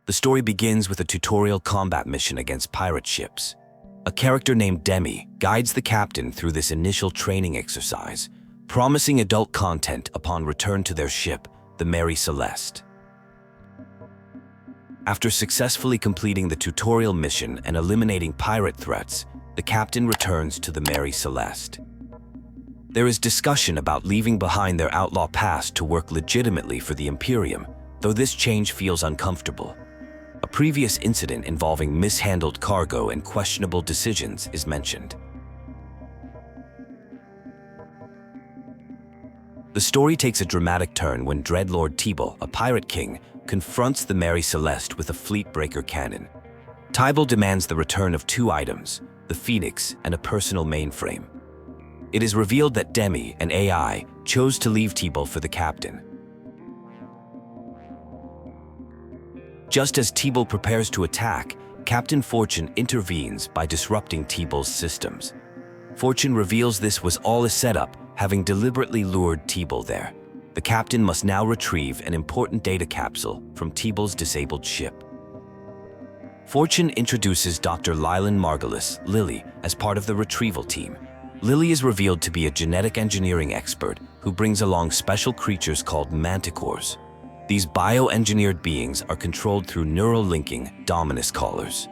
The story begins with a tutorial combat mission against pirate ships. A character named Demi guides the captain through this initial training exercise, promising adult content upon return to their ship, the Mary Celeste. After successfully completing the tutorial mission and eliminating pirate threats, the captain returns to the Mary Celeste. There is discussion about leaving behind their outlaw past to work legitimately for the Imperium, though this change feels uncomfortable. A previous incident involving mishandled cargo and questionable decisions is mentioned. The story takes a dramatic turn when Dreadlord Tebowl, a pirate king, confronts the Mary Celeste with a fleet breaker cannon. Tebowl demands the return of two items, the Phoenix and a personal mainframe. It is revealed that Demi, an AI, chose to leave Tebowl for the captain. Just as Tebowl prepares to attack, Captain Fortune intervenes by disrupting Tebowl's systems. Fortune reveals this was all a setup, having deliberately lured Tebowl there. The captain must now retrieve an important data capsule from Tebowl's disabled ship. Fortune introduces Dr. Lylan Margolis, Lily, as part of the Retrieval team. Lily is revealed to be a genetic engineering expert who brings along special creatures called Manticors. These bioengineered beings are controlled through neural linking Dominus collars.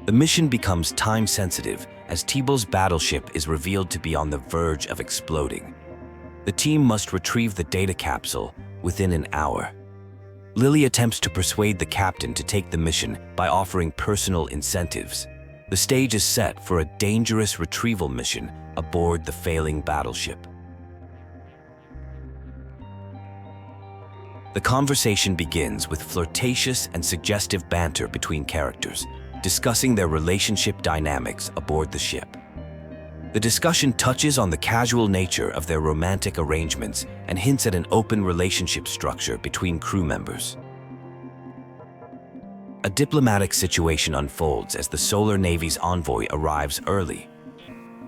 The mission becomes time-sensitive as Tebowl's battleship is revealed to be on the verge of exploding. The team must retrieve the data capsule within an hour. Lily attempts to persuade the captain to take the mission by offering personal incentives. The stage is set for a dangerous retrieval mission aboard the failing battleship. The conversation begins with flirtatious and suggestive banter between characters, discussing their relationship dynamics aboard the ship. The discussion touches on the casual nature of their romantic arrangements and hints at an open relationship structure between crew members. A diplomatic situation unfolds as the Solar Navy's envoy arrives early.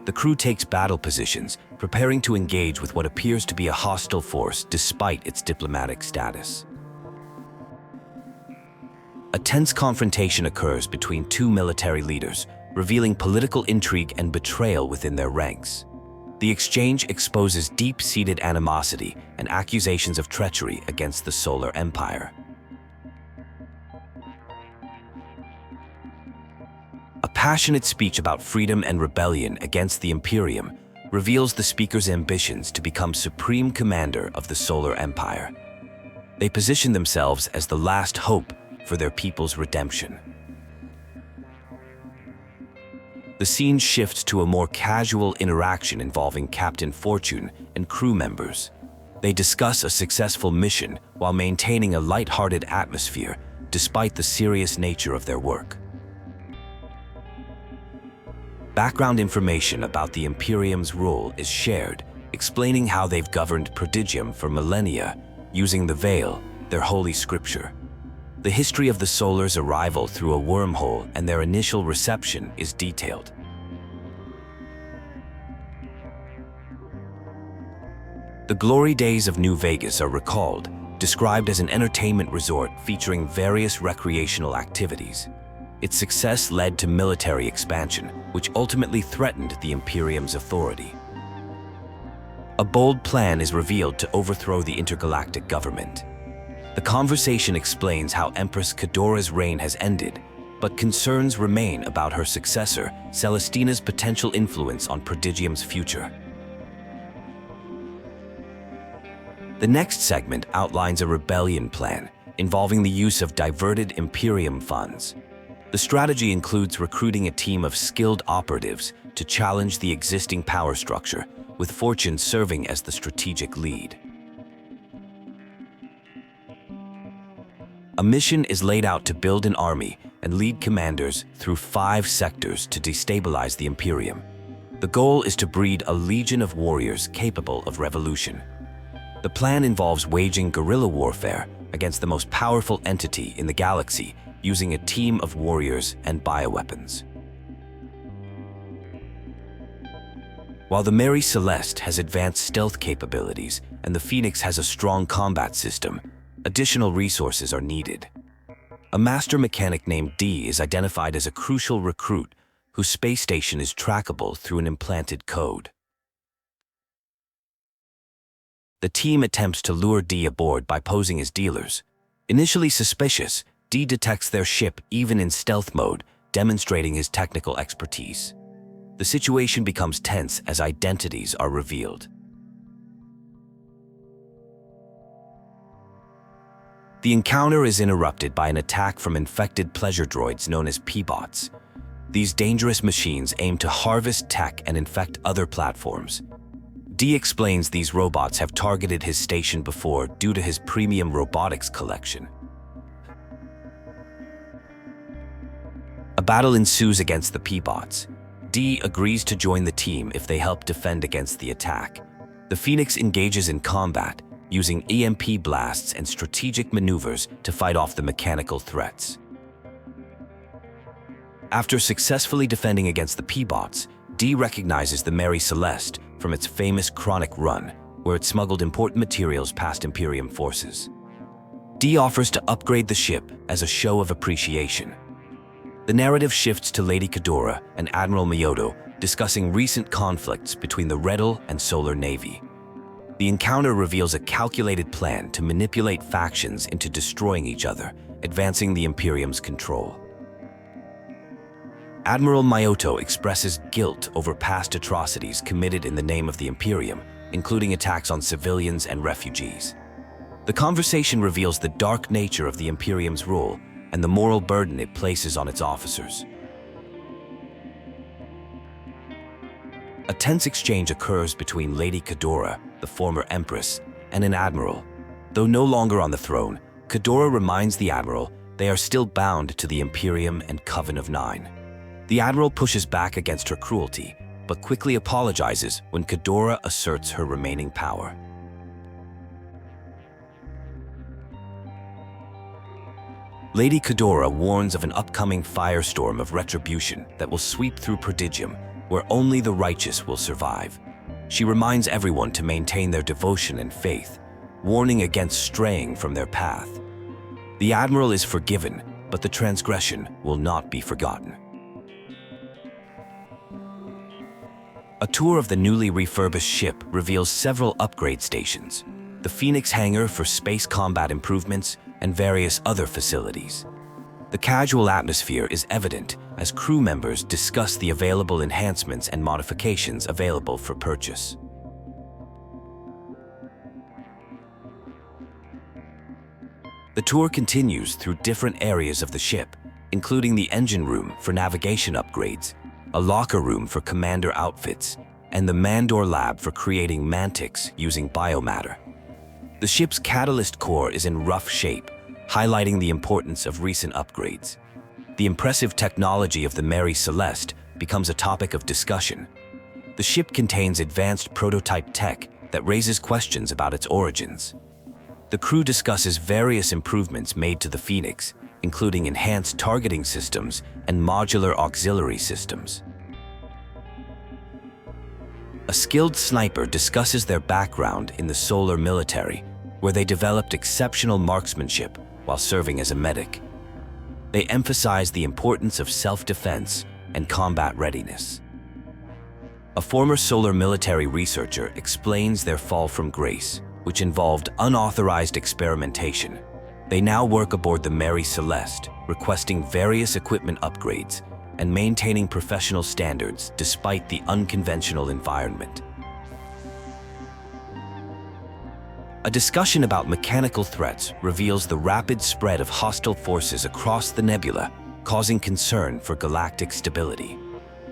The crew takes battle positions, preparing to engage with what appears to be a hostile force despite its diplomatic status. A tense confrontation occurs between two military leaders, revealing political intrigue and betrayal within their ranks. The exchange exposes deep-seated animosity and accusations of treachery against the Solar Empire. A passionate speech about freedom and rebellion against the Imperium reveals the speaker's ambitions to become supreme commander of the Solar Empire. They position themselves as the last hope for their people's redemption. The scene shifts to a more casual interaction involving Captain Fortune and crew members. They discuss a successful mission while maintaining a light-hearted atmosphere despite the serious nature of their work. Background information about the Imperium's role is shared, explaining how they've governed Prodigium for millennia, using the Veil, their holy scripture. The history of the Solar's arrival through a wormhole and their initial reception is detailed. The glory days of New Vegas are recalled, described as an entertainment resort featuring various recreational activities. Its success led to military expansion, which ultimately threatened the Imperium's authority. A bold plan is revealed to overthrow the intergalactic government. The conversation explains how Empress Codora's reign has ended, but concerns remain about her successor, Celestina's potential influence on Prodigium's future. The next segment outlines a rebellion plan involving the use of diverted Imperium funds. The strategy includes recruiting a team of skilled operatives to challenge the existing power structure, with Fortune serving as the strategic lead. A mission is laid out to build an army and lead commanders through 5 sectors to destabilize the Imperium. The goal is to breed a legion of warriors capable of revolution. The plan involves waging guerrilla warfare against the most powerful entity in the galaxy, using a team of warriors and bioweapons. While the Mary Celeste has advanced stealth capabilities and the Phoenix has a strong combat system, additional resources are needed. A master mechanic named D is identified as a crucial recruit whose space station is trackable through an implanted code. The team attempts to lure D aboard by posing as dealers. Initially suspicious, D detects their ship even in stealth mode, demonstrating his technical expertise. The situation becomes tense as identities are revealed. The encounter is interrupted by an attack from infected pleasure droids known as P-bots. These dangerous machines aim to harvest tech and infect other platforms. D explains these robots have targeted his station before due to his premium robotics collection. A battle ensues against the P-bots. D agrees to join the team if they help defend against the attack. The Phoenix engages in combat, using EMP blasts and strategic maneuvers to fight off the mechanical threats. After successfully defending against the P-bots, D recognizes the Mary Celeste from its famous Chronic run, where it smuggled important materials past Imperium forces. D offers to upgrade the ship as a show of appreciation. The narrative shifts to Lady Codora and Admiral Miyodo discussing recent conflicts between the Rebel and Solar Navy. The encounter reveals a calculated plan to manipulate factions into destroying each other, advancing the Imperium's control. Admiral Miyodo expresses guilt over past atrocities committed in the name of the Imperium, including attacks on civilians and refugees. The conversation reveals the dark nature of the Imperium's rule and the moral burden it places on its officers. A tense exchange occurs between Lady Codora, the former Empress, and an Admiral. Though no longer on the throne, Codora reminds the Admiral they are still bound to the Imperium and Coven of Nine. The Admiral pushes back against her cruelty, but quickly apologizes when Codora asserts her remaining power. Lady Codora warns of an upcoming firestorm of retribution that will sweep through Prodigium, where only the righteous will survive. She reminds everyone to maintain their devotion and faith, warning against straying from their path. The Admiral is forgiven, but the transgression will not be forgotten. A tour of the newly refurbished ship reveals several upgrade stations, the Phoenix hangar for space combat improvements, and various other facilities. The casual atmosphere is evident as crew members discuss the available enhancements and modifications available for purchase. The tour continues through different areas of the ship, including the engine room for navigation upgrades, a locker room for commander outfits, and the Mandor lab for creating mantics using biomatter. The ship's catalyst core is in rough shape, highlighting the importance of recent upgrades. The impressive technology of the Mary Celeste becomes a topic of discussion. The ship contains advanced prototype tech that raises questions about its origins. The crew discusses various improvements made to the Phoenix, including enhanced targeting systems and modular auxiliary systems. A skilled sniper discusses their background in the Solar military, where they developed exceptional marksmanship while serving as a medic. They emphasize the importance of self-defense and combat readiness. A former Solar military researcher explains their fall from grace, which involved unauthorized experimentation. They now work aboard the Mary Celeste, requesting various equipment upgrades and maintaining professional standards despite the unconventional environment. A discussion about mechanical threats reveals the rapid spread of hostile forces across the nebula, causing concern for galactic stability.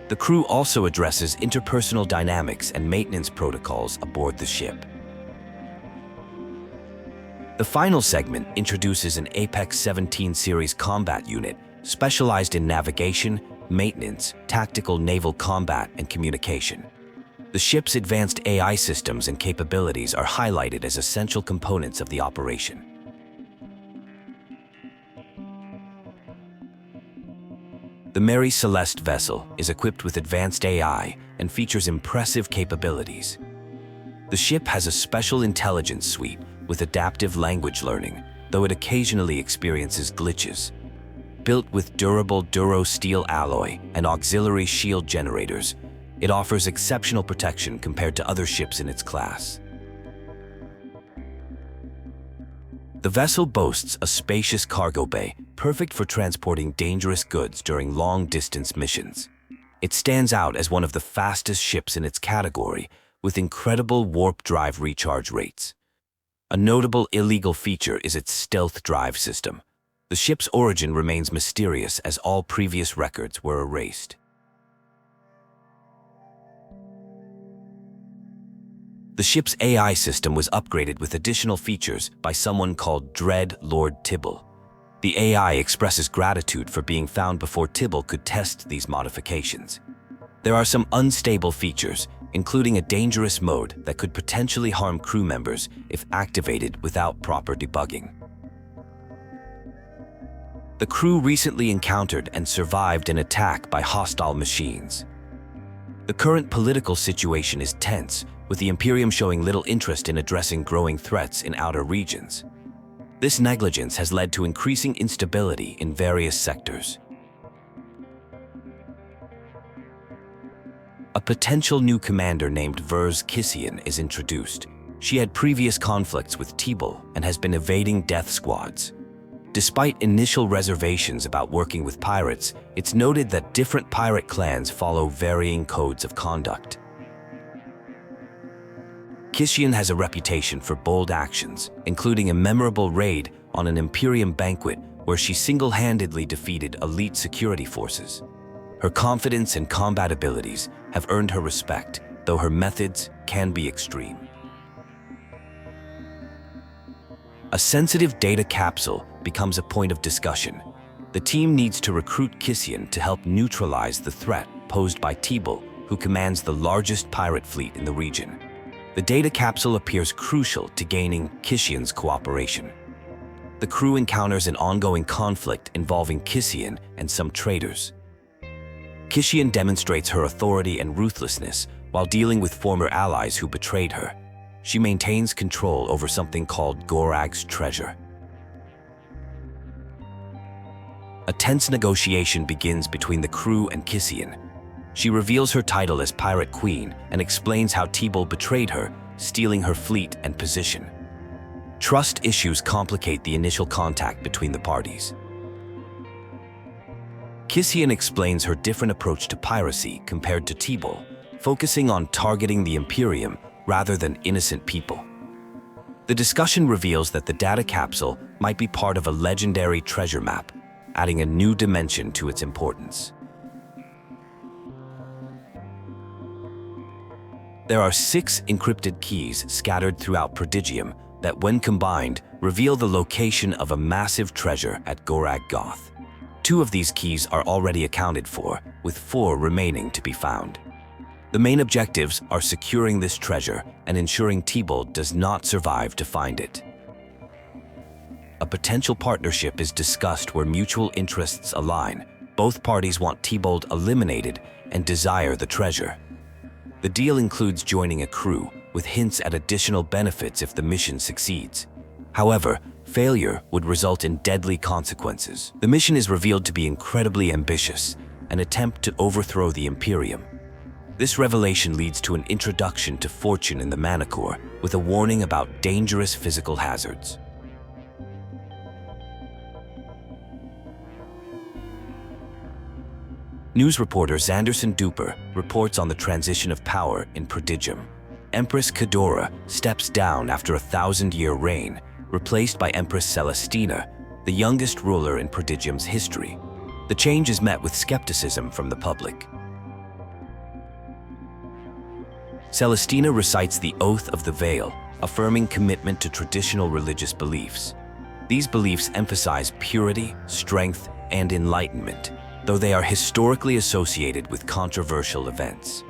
The crew also addresses interpersonal dynamics and maintenance protocols aboard the ship. The final segment introduces an Apex 17 series combat unit specialized in navigation, maintenance, tactical naval combat, and communication. The ship's advanced AI systems and capabilities are highlighted as essential components of the operation. The Mary Celeste vessel is equipped with advanced AI and features impressive capabilities. The ship has a special intelligence suite with adaptive language learning, though it occasionally experiences glitches. Built with durable duro steel alloy and auxiliary shield generators, it offers exceptional protection compared to other ships in its class. The vessel boasts a spacious cargo bay, perfect for transporting dangerous goods during long-distance missions. It stands out as one of the fastest ships in its category, with incredible warp drive recharge rates. A notable illegal feature is its stealth drive system. The ship's origin remains mysterious as all previous records were erased. The ship's AI system was upgraded with additional features by someone called Dreadlord Tebowl. The AI expresses gratitude for being found before Tebowl could test these modifications. There are some unstable features, including a dangerous mode that could potentially harm crew members if activated without proper debugging. The crew recently encountered and survived an attack by hostile machines. The current political situation is tense, with the Imperium showing little interest in addressing growing threats in outer regions. This negligence has led to increasing instability in various sectors. A potential new commander named Vers Kissian is introduced. She had previous conflicts with Tebowl and has been evading death squads. Despite initial reservations about working with pirates, it's noted that different pirate clans follow varying codes of conduct. Kissian has a reputation for bold actions, including a memorable raid on an Imperium banquet where she single-handedly defeated elite security forces. Her confidence and combat abilities have earned her respect, though her methods can be extreme. A sensitive data capsule becomes a point of discussion. The team needs to recruit Kissian to help neutralize the threat posed by Tebowl, who commands the largest pirate fleet in the region. The data capsule appears crucial to gaining Kissian's cooperation. The crew encounters an ongoing conflict involving Kissian and some traitors. Kissian demonstrates her authority and ruthlessness while dealing with former allies who betrayed her. She maintains control over something called Gorag's treasure. A tense negotiation begins between the crew and Kissian. She reveals her title as Pirate Queen and explains how Tebowl betrayed her, stealing her fleet and position. Trust issues complicate the initial contact between the parties. Kissian explains her different approach to piracy compared to Tebowl, focusing on targeting the Imperium rather than innocent people. The discussion reveals that the data capsule might be part of a legendary treasure map, adding a new dimension to its importance. There are 6 encrypted keys scattered throughout Prodigium that, when combined, reveal the location of a massive treasure at Gorag Goth. 2 of these keys are already accounted for, with 4 remaining to be found. The main objectives are securing this treasure and ensuring Tebowl does not survive to find it. A potential partnership is discussed where mutual interests align. Both parties want Tebowl eliminated and desire the treasure. The deal includes joining a crew, with hints at additional benefits if the mission succeeds. However, failure would result in deadly consequences. The mission is revealed to be incredibly ambitious, an attempt to overthrow the Imperium. This revelation leads to an introduction to Fortune in the Manticore, with a warning about dangerous physical hazards. News reporter Xanderson Duper reports on the transition of power in Prodigium. Empress Codora steps down after a 1,000-year reign, replaced by Empress Celestina, the youngest ruler in Prodigium's history. The change is met with skepticism from the public. Celestina recites the Oath of the Veil, affirming commitment to traditional religious beliefs. These beliefs emphasize purity, strength, and enlightenment, though they are historically associated with controversial events.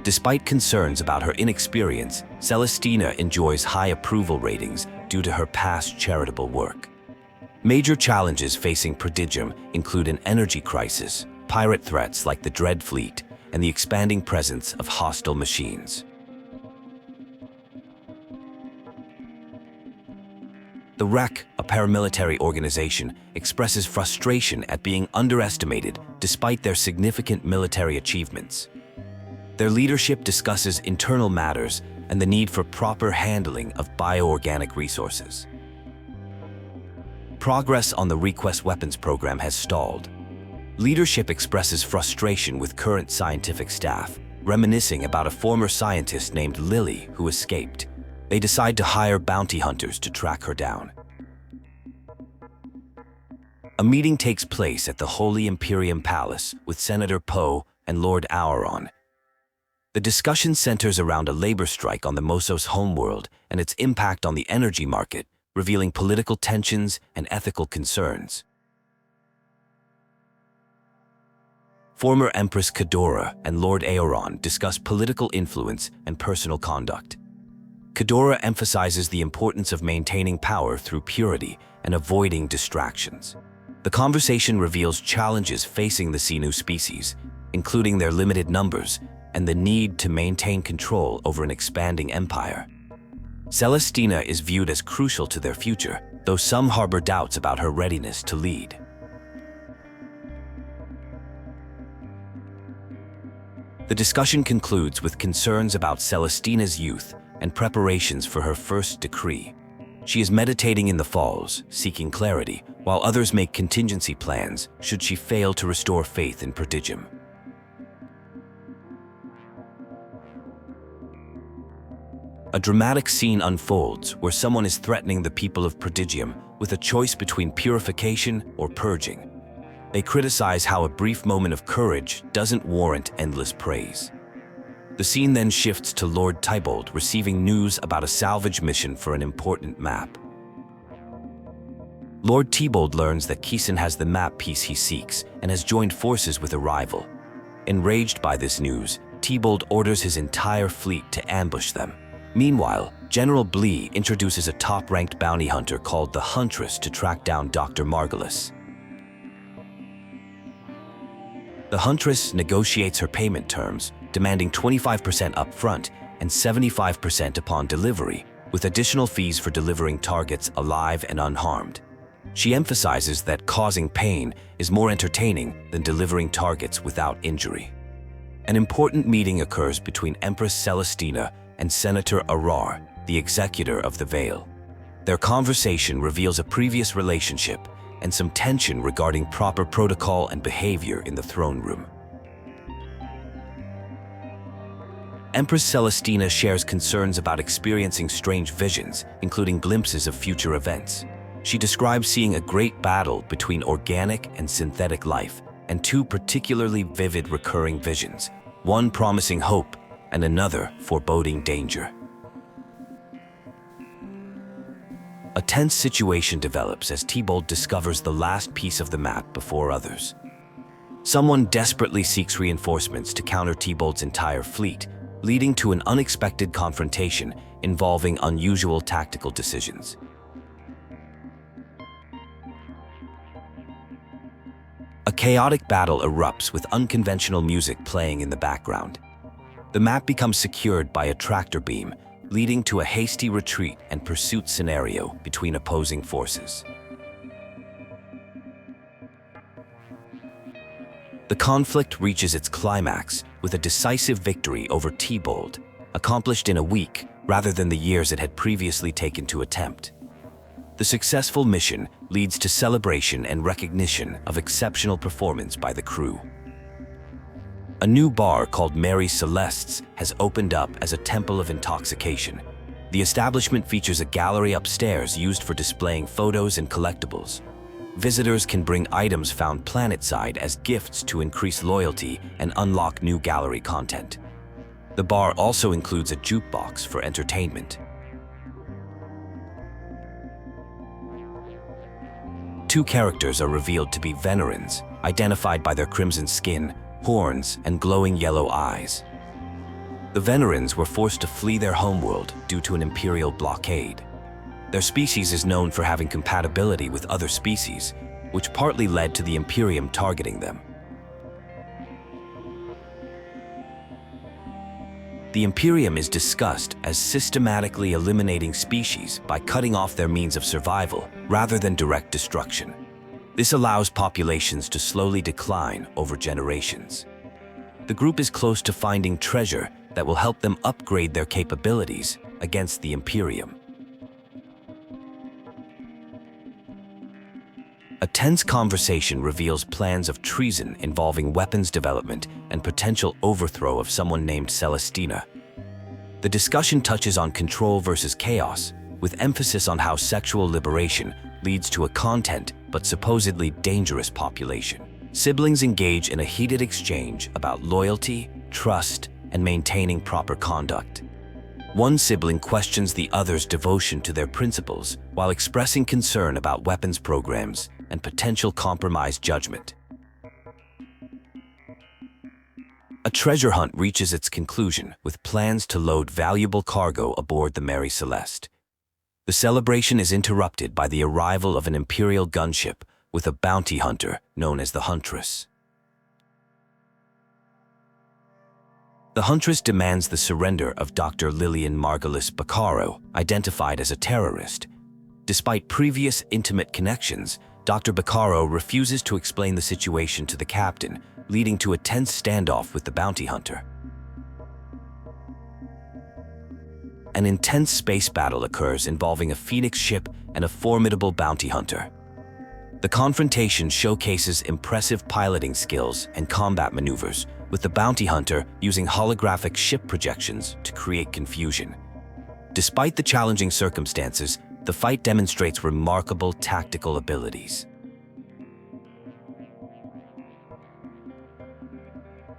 Despite concerns about her inexperience, Celestina enjoys high approval ratings due to her past charitable work. Major challenges facing Prodigium include an energy crisis, pirate threats like the Dread Fleet, and the expanding presence of hostile machines. The REC, a paramilitary organization, expresses frustration at being underestimated despite their significant military achievements. Their leadership discusses internal matters and the need for proper handling of bioorganic resources. Progress on the Request Weapons program has stalled. Leadership expresses frustration with current scientific staff, reminiscing about a former scientist named Lily who escaped. They decide to hire bounty hunters to track her down. A meeting takes place at the Holy Imperium Palace with Senator Poe and Lord Auron. The discussion centers around a labor strike on the Mosos homeworld and its impact on the energy market, revealing political tensions and ethical concerns. Former Empress Codora and Lord Auron discuss political influence and personal conduct. Codora emphasizes the importance of maintaining power through purity and avoiding distractions. The conversation reveals challenges facing the Xenu species, including their limited numbers and the need to maintain control over an expanding empire. Celestina is viewed as crucial to their future, though some harbor doubts about her readiness to lead. The discussion concludes with concerns about Celestina's youth and preparations for her first decree. She is meditating in the falls, seeking clarity, while others make contingency plans should she fail to restore faith in Prodigium. A dramatic scene unfolds where someone is threatening the people of Prodigium with a choice between purification or purging. They criticize how a brief moment of courage doesn't warrant endless praise. The scene then shifts to Lord Tebowl receiving news about a salvage mission for an important map. Lord Tebowl learns that Keeson has the map piece he seeks and has joined forces with a rival. Enraged by this news, Tebowl orders his entire fleet to ambush them. Meanwhile, General Blee introduces a top-ranked bounty hunter called the Huntress to track down Dr. Margolis. The Huntress negotiates her payment terms, demanding 25% upfront and 75% upon delivery, with additional fees for delivering targets alive and unharmed. She emphasizes that causing pain is more entertaining than delivering targets without injury. An important meeting occurs between Empress Celestina and Senator Erark, the executor of the Veil. Their conversation reveals a previous relationship and some tension regarding proper protocol and behavior in the throne room. Empress Celestina shares concerns about experiencing strange visions, including glimpses of future events. She describes seeing a great battle between organic and synthetic life, and two particularly vivid recurring visions, one promising hope and another foreboding danger. A tense situation develops as Tebowl discovers the last piece of the map before others. Someone desperately seeks reinforcements to counter Tebowl's entire fleet, leading to an unexpected confrontation involving unusual tactical decisions. A chaotic battle erupts with unconventional music playing in the background. The map becomes secured by a tractor beam, leading to a hasty retreat and pursuit scenario between opposing forces. The conflict reaches its climax with a decisive victory over Tebowl, accomplished in a week rather than the years it had previously taken to attempt. The successful mission leads to celebration and recognition of exceptional performance by the crew. A new bar called Mary Celeste's has opened up as a temple of intoxication. The establishment features a gallery upstairs used for displaying photos and collectibles. Visitors can bring items found planetside as gifts to increase loyalty and unlock new gallery content. The bar also includes a jukebox for entertainment. Two characters are revealed to be Venerans, identified by their crimson skin, horns, and glowing yellow eyes. The Venerans were forced to flee their homeworld due to an Imperial blockade. Their species is known for having compatibility with other species, which partly led to the Imperium targeting them. The Imperium is discussed as systematically eliminating species by cutting off their means of survival rather than direct destruction. This allows populations to slowly decline over generations. The group is close to finding treasure that will help them upgrade their capabilities against the Imperium. A tense conversation reveals plans of treason involving weapons development and potential overthrow of someone named Celestina. The discussion touches on control versus chaos, with emphasis on how sexual liberation leads to a content but supposedly dangerous population. Siblings engage in a heated exchange about loyalty, trust, and maintaining proper conduct. One sibling questions the other's devotion to their principles while expressing concern about weapons programs and potential compromised judgment. A treasure hunt reaches its conclusion with plans to load valuable cargo aboard the Mary Celeste. The celebration is interrupted by the arrival of an Imperial gunship with a bounty hunter known as the Huntress. The Huntress demands the surrender of Dr. Lillian Margolis Baccaro, identified as a terrorist. Despite previous intimate connections, Dr. Baccaro refuses to explain the situation to the captain, leading to a tense standoff with the bounty hunter. An intense space battle occurs involving a Phoenix ship and a formidable bounty hunter. The confrontation showcases impressive piloting skills and combat maneuvers, with the bounty hunter using holographic ship projections to create confusion. Despite the challenging circumstances, the fight demonstrates remarkable tactical abilities.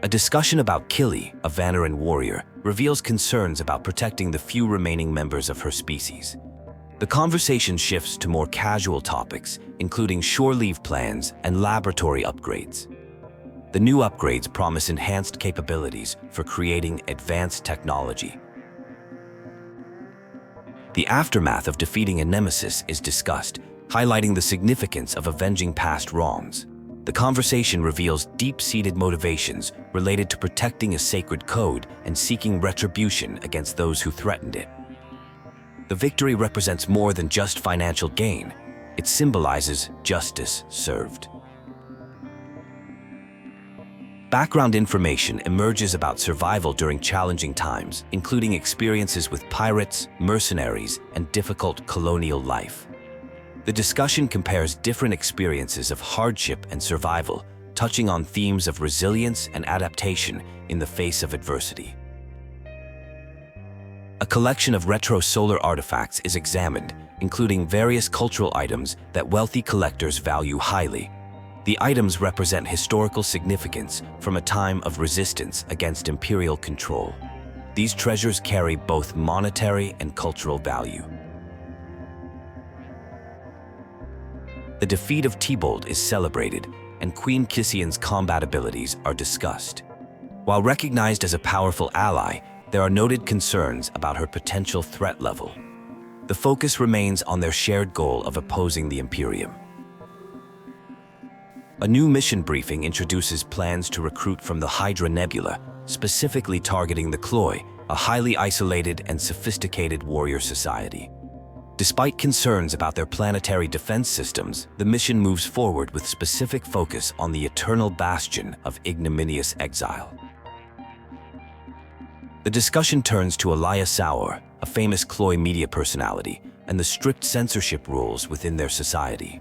A discussion about Killi, a Vanaran warrior, reveals concerns about protecting the few remaining members of her species. The conversation shifts to more casual topics, including shore leave plans and laboratory upgrades. The new upgrades promise enhanced capabilities for creating advanced technology. The aftermath of defeating a nemesis is discussed, highlighting the significance of avenging past wrongs. The conversation reveals deep-seated motivations related to protecting a sacred code and seeking retribution against those who threatened it. The victory represents more than just financial gain. It symbolizes justice served. Background information emerges about survival during challenging times, including experiences with pirates, mercenaries, and difficult colonial life. The discussion compares different experiences of hardship and survival, touching on themes of resilience and adaptation in the face of adversity. A collection of retro solar artifacts is examined, including various cultural items that wealthy collectors value highly. The items represent historical significance from a time of resistance against imperial control. These treasures carry both monetary and cultural value. The defeat of Tebowl is celebrated, and Queen Kissian's combat abilities are discussed. While recognized as a powerful ally, there are noted concerns about her potential threat level. The focus remains on their shared goal of opposing the Imperium. A new mission briefing introduces plans to recruit from the Hydra Nebula, specifically targeting the Cloi, a highly isolated and sophisticated warrior society. Despite concerns about their planetary defense systems, the mission moves forward with specific focus on the eternal bastion of ignominious exile. The discussion turns to Alaya Sauer, a famous Cloi media personality, and the strict censorship rules within their society.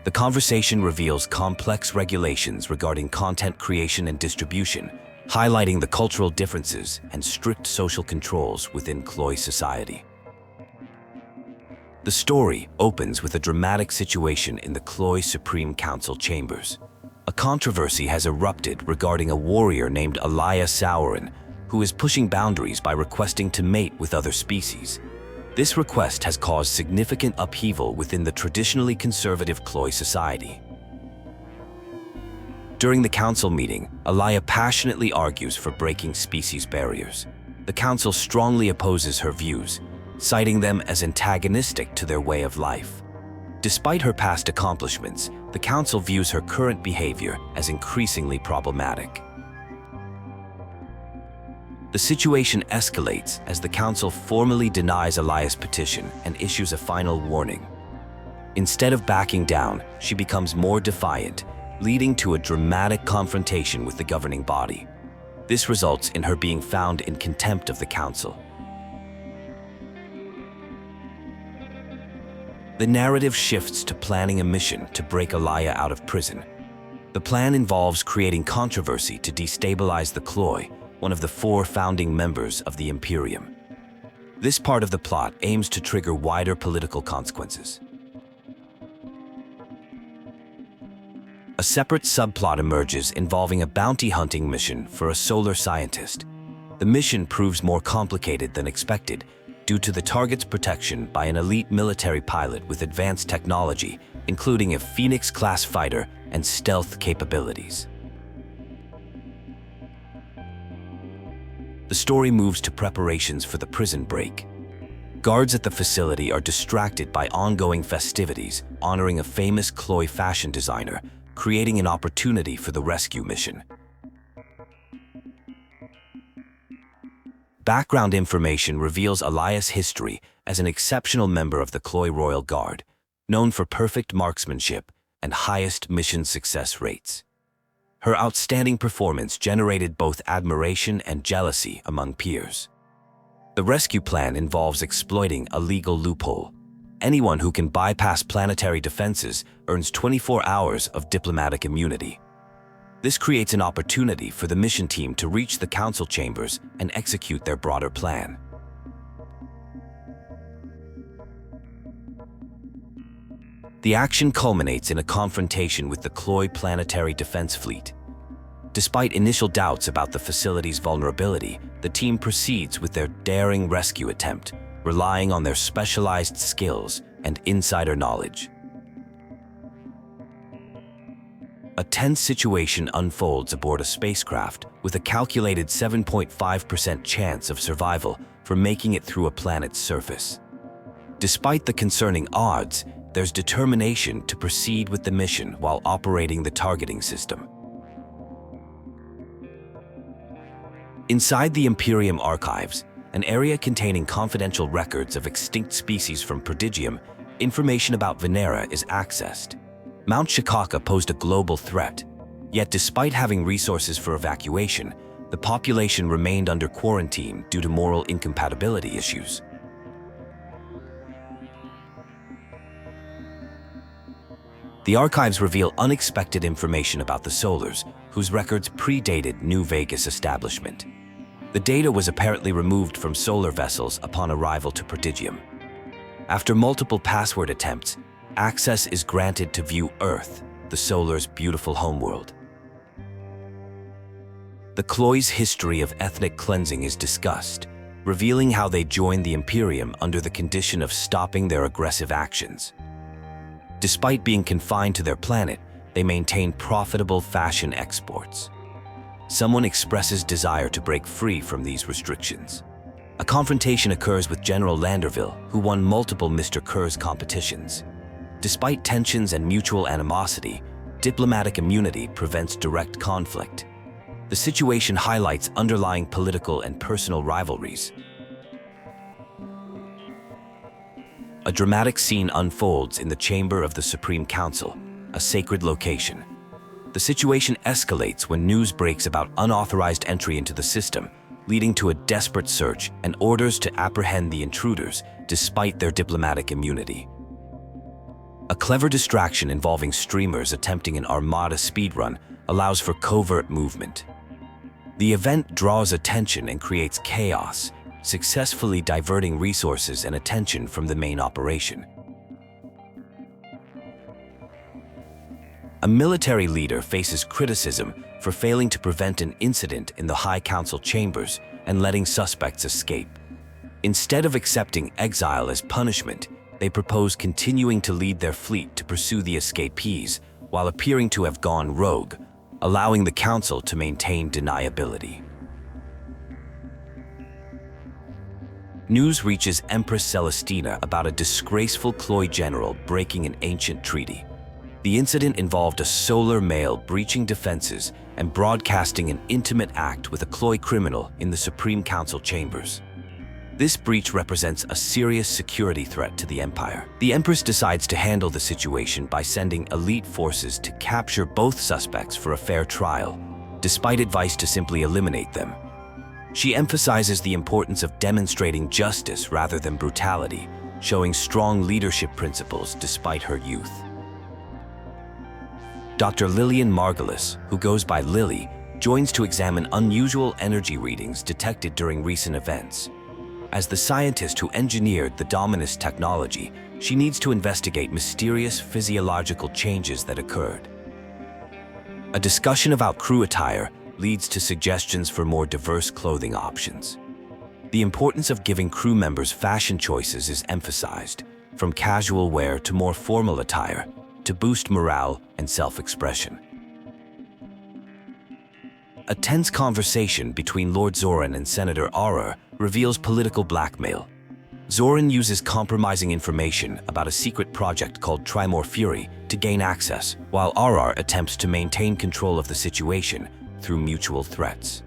The conversation reveals complex regulations regarding content creation and distribution, highlighting the cultural differences and strict social controls within Cloi society. The story opens with a dramatic situation in the Cloi Supreme Council chambers. A controversy has erupted regarding a warrior named Alaya Saurin, who is pushing boundaries by requesting to mate with other species. This request has caused significant upheaval within the traditionally conservative Cloi society. During the council meeting, Alaya passionately argues for breaking species barriers. The council strongly opposes her views, citing them as antagonistic to their way of life. Despite her past accomplishments, the council views her current behavior as increasingly problematic. The situation escalates as the Council formally denies Elias' petition and issues a final warning. Instead of backing down, she becomes more defiant, leading to a dramatic confrontation with the governing body. This results in her being found in contempt of the Council. The narrative shifts to planning a mission to break Elia out of prison. The plan involves creating controversy to destabilize the Cloy, one of the 4 founding members of the Imperium. This part of the plot aims to trigger wider political consequences. A separate subplot emerges involving a bounty hunting mission for a solar scientist. The mission proves more complicated than expected due to the target's protection by an elite military pilot with advanced technology, including a Phoenix-class fighter and stealth capabilities. The story moves to preparations for the prison break. Guards at the facility are distracted by ongoing festivities honoring a famous Cloy fashion designer, creating an opportunity for the rescue mission. Background information reveals Elias' history as an exceptional member of the Cloy Royal Guard, known for perfect marksmanship and highest mission success rates. Her outstanding performance generated both admiration and jealousy among peers. The rescue plan involves exploiting a legal loophole. Anyone who can bypass planetary defenses earns 24 hours of diplomatic immunity. This creates an opportunity for the mission team to reach the Council chambers and execute their broader plan. The action culminates in a confrontation with the Cloy planetary defense fleet. Despite initial doubts about the facility's vulnerability, the team proceeds with their daring rescue attempt, relying on their specialized skills and insider knowledge. A tense situation unfolds aboard a spacecraft with a calculated 7.5% chance of survival for making it through a planet's surface. Despite the concerning odds, there's determination to proceed with the mission while operating the targeting system. Inside the Imperium archives, an area containing confidential records of extinct species from Prodigium, information about Venera is accessed. Mount Shikaka posed a global threat, yet despite having resources for evacuation, the population remained under quarantine due to moral incompatibility issues. The archives reveal unexpected information about the Solars, whose records predated New Vegas' establishment. The data was apparently removed from solar vessels upon arrival to Prodigium. After multiple password attempts, access is granted to view Earth, the Solar's beautiful homeworld. The Cloy's history of ethnic cleansing is discussed, revealing how they joined the Imperium under the condition of stopping their aggressive actions. Despite being confined to their planet, they maintain profitable fashion exports. Someone expresses desire to break free from these restrictions. A confrontation occurs with General Landerville, who won multiple Mr. Kerr's competitions. Despite tensions and mutual animosity, diplomatic immunity prevents direct conflict. The situation highlights underlying political and personal rivalries. A dramatic scene unfolds in the chamber of the Supreme Council, a sacred location. The situation escalates when news breaks about unauthorized entry into the system, leading to a desperate search and orders to apprehend the intruders despite their diplomatic immunity. A clever distraction involving streamers attempting an Armada speedrun allows for covert movement. The event draws attention and creates chaos, successfully diverting resources and attention from the main operation. A military leader faces criticism for failing to prevent an incident in the High Council chambers and letting suspects escape. Instead of accepting exile as punishment, they propose continuing to lead their fleet to pursue the escapees while appearing to have gone rogue, allowing the Council to maintain deniability. News reaches Empress Celestina about a disgraceful Cloy general breaking an ancient treaty. The incident involved a solar male breaching defenses and broadcasting an intimate act with a coy criminal in the Supreme Council chambers. This breach represents a serious security threat to the Empire. The Empress decides to handle the situation by sending elite forces to capture both suspects for a fair trial, despite advice to simply eliminate them. She emphasizes the importance of demonstrating justice rather than brutality, showing strong leadership principles despite her youth. Dr. Lillian Margolis, who goes by Lily, joins to examine unusual energy readings detected during recent events. As the scientist who engineered the Dominus technology, she needs to investigate mysterious physiological changes that occurred. A discussion about crew attire leads to suggestions for more diverse clothing options. The importance of giving crew members fashion choices is emphasized, from casual wear to more formal attire, to boost morale and self-expression. A tense conversation between Lord Zoran and Senator Erark reveals political blackmail. Zoran uses compromising information about a secret project called Trimor Fury to gain access, while Erark attempts to maintain control of the situation through mutual threats.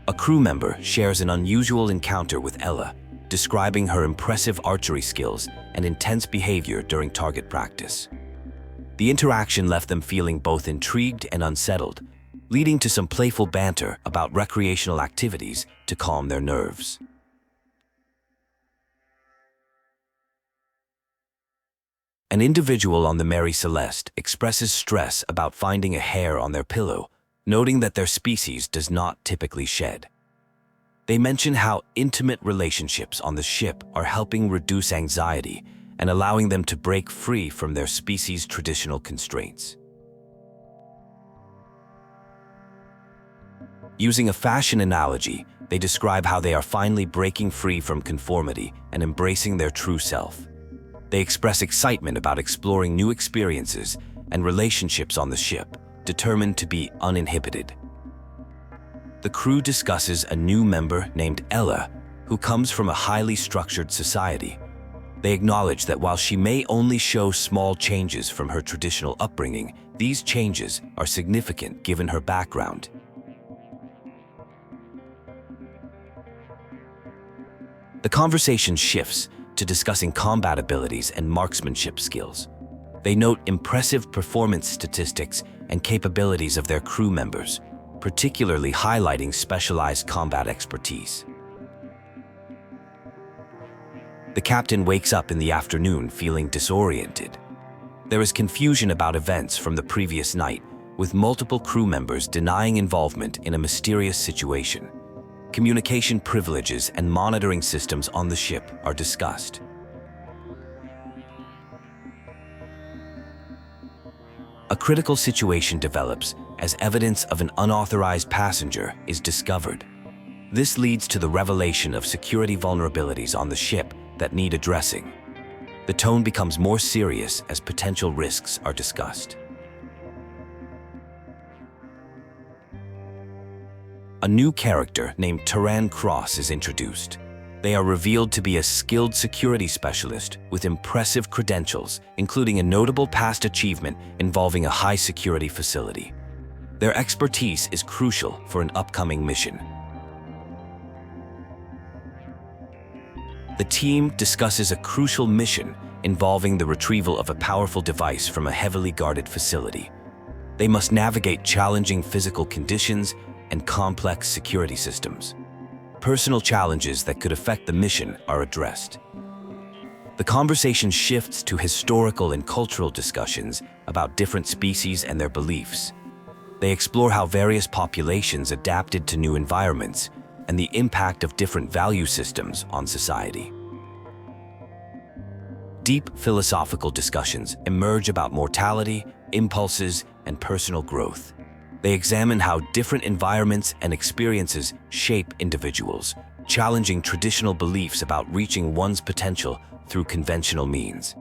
A crew member shares an unusual encounter with Ella, describing her impressive archery skills and intense behavior during target practice. The interaction left them feeling both intrigued and unsettled, leading to some playful banter about recreational activities to calm their nerves. An individual on the Mary Celeste expresses stress about finding a hair on their pillow, noting that their species does not typically shed. They mention how intimate relationships on the ship are helping reduce anxiety and allowing them to break free from their species' traditional constraints. Using a fashion analogy, they describe how they are finally breaking free from conformity and embracing their true self. They express excitement about exploring new experiences and relationships on the ship, determined to be uninhibited. The crew discusses a new member named Ella, who comes from a highly structured society. They acknowledge that while she may only show small changes from her traditional upbringing, these changes are significant given her background. The conversation shifts to discussing combat abilities and marksmanship skills. They note impressive performance statistics and capabilities of their crew members, particularly highlighting specialized combat expertise. The captain wakes up in the afternoon feeling disoriented. There is confusion about events from the previous night, with multiple crew members denying involvement in a mysterious situation. Communication privileges and monitoring systems on the ship are discussed. A critical situation develops as evidence of an unauthorized passenger is discovered. This leads to the revelation of security vulnerabilities on the ship that need addressing. The tone becomes more serious as potential risks are discussed. A new character named Turan is introduced. They are revealed to be a skilled security specialist with impressive credentials, including a notable past achievement involving a high-security facility. Their expertise is crucial for an upcoming mission. The team discusses a crucial mission involving the retrieval of a powerful device from a heavily guarded facility. They must navigate challenging physical conditions and complex security systems. Personal challenges that could affect the mission are addressed. The conversation shifts to historical and cultural discussions about different species and their beliefs. They explore how various populations adapted to new environments and the impact of different value systems on society. Deep philosophical discussions emerge about mortality, impulses, and personal growth. They examine how different environments and experiences shape individuals, challenging traditional beliefs about reaching one's potential through conventional means.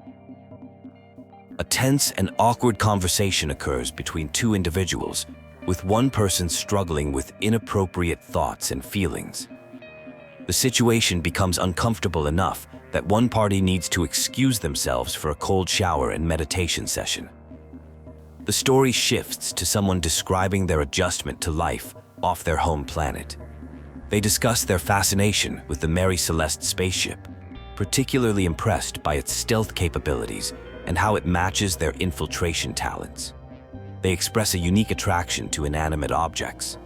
A tense and awkward conversation occurs between two individuals, with one person struggling with inappropriate thoughts and feelings. The situation becomes uncomfortable enough that one party needs to excuse themselves for a cold shower and meditation session. The story shifts to someone describing their adjustment to life off their home planet. They discuss their fascination with the Mary Celeste spaceship, particularly impressed by its stealth capabilities and how it matches their infiltration talents. They express a unique attraction to inanimate objects.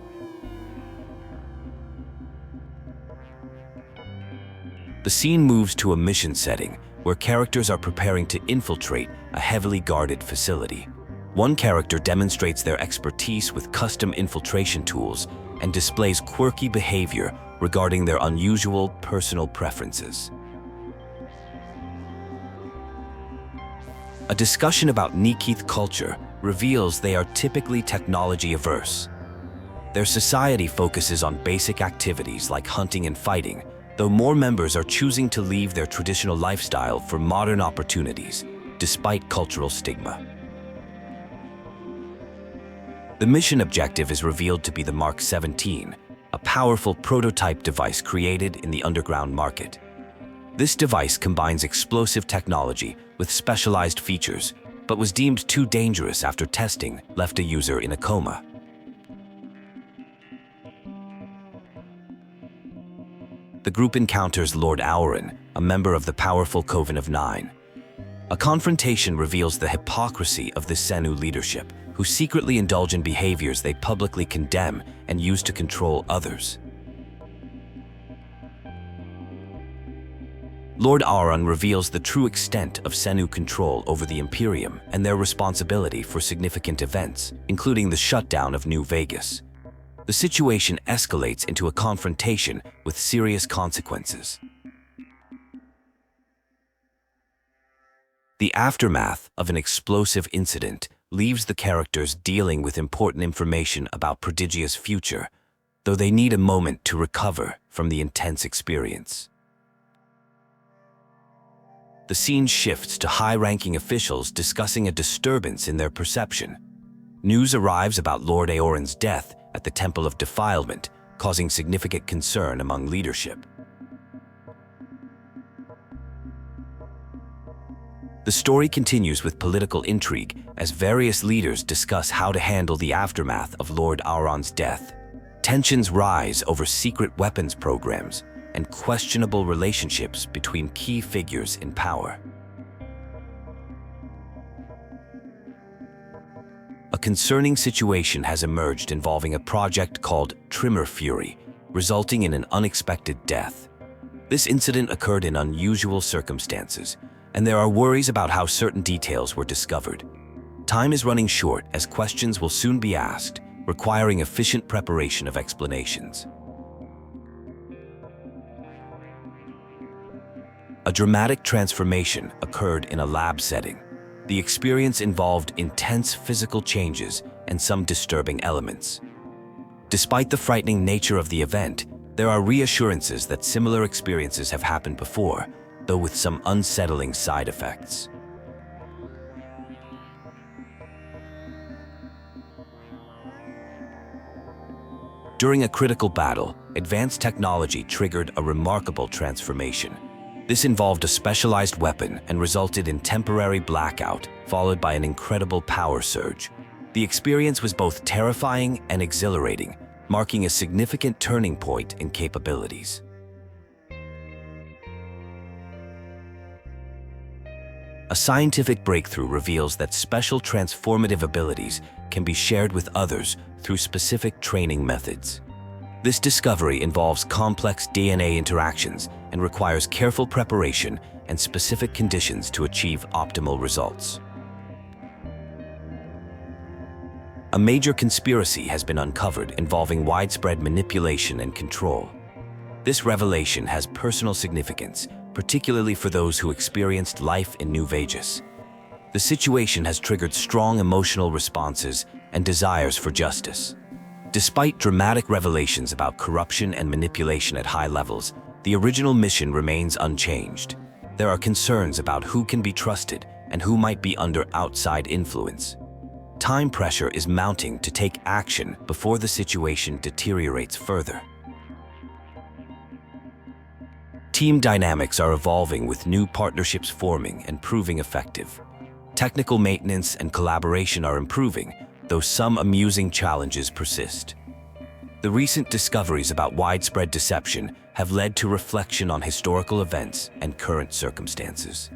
The scene moves to a mission setting where characters are preparing to infiltrate a heavily guarded facility. One character demonstrates their expertise with custom infiltration tools and displays quirky behavior regarding their unusual personal preferences. A discussion about Nekeith culture reveals they are typically technology-averse. Their society focuses on basic activities like hunting and fighting, though more members are choosing to leave their traditional lifestyle for modern opportunities, despite cultural stigma. The mission objective is revealed to be the Mark 17, a powerful prototype device created in the underground market. This device combines explosive technology with specialized features, but was deemed too dangerous after testing left a user in a coma. The group encounters Lord Auron, a member of the powerful Coven of Nine. A confrontation reveals the hypocrisy of the Senu leadership, who secretly indulge in behaviors they publicly condemn and use to control others. Lord Auron reveals the true extent of Senu control over the Imperium and their responsibility for significant events, including the shutdown of New Vegas. The situation escalates into a confrontation with serious consequences. The aftermath of an explosive incident leaves the characters dealing with important information about Prodigia's future, though they need a moment to recover from the intense experience. The scene shifts to high-ranking officials discussing a disturbance in their perception. News arrives about Lord Aoran's death at the Temple of Defilement, causing significant concern among leadership. The story continues with political intrigue as various leaders discuss how to handle the aftermath of Lord Auron's death. Tensions rise over secret weapons programs and questionable relationships between key figures in power. A concerning situation has emerged involving a project called Trimmer Fury, resulting in an unexpected death. This incident occurred in unusual circumstances, and there are worries about how certain details were discovered. Time is running short as questions will soon be asked, requiring efficient preparation of explanations. A dramatic transformation occurred in a lab setting. The experience involved intense physical changes and some disturbing elements. Despite the frightening nature of the event, there are reassurances that similar experiences have happened before, though with some unsettling side effects. During a critical battle, advanced technology triggered a remarkable transformation. This involved a specialized weapon and resulted in temporary blackout, followed by an incredible power surge. The experience was both terrifying and exhilarating, marking a significant turning point in capabilities. A scientific breakthrough reveals that special transformative abilities can be shared with others through specific training methods. This discovery involves complex DNA interactions and requires careful preparation and specific conditions to achieve optimal results. A major conspiracy has been uncovered involving widespread manipulation and control. This revelation has personal significance, particularly for those who experienced life in New Vegas. The situation has triggered strong emotional responses and desires for justice. Despite dramatic revelations about corruption and manipulation at high levels, the original mission remains unchanged. There are concerns about who can be trusted and who might be under outside influence. Time pressure is mounting to take action before the situation deteriorates further. Team dynamics are evolving with new partnerships forming and proving effective. Technical maintenance and collaboration are improving, though some amusing challenges persist. The recent discoveries about widespread deception have led to reflection on historical events and current circumstances.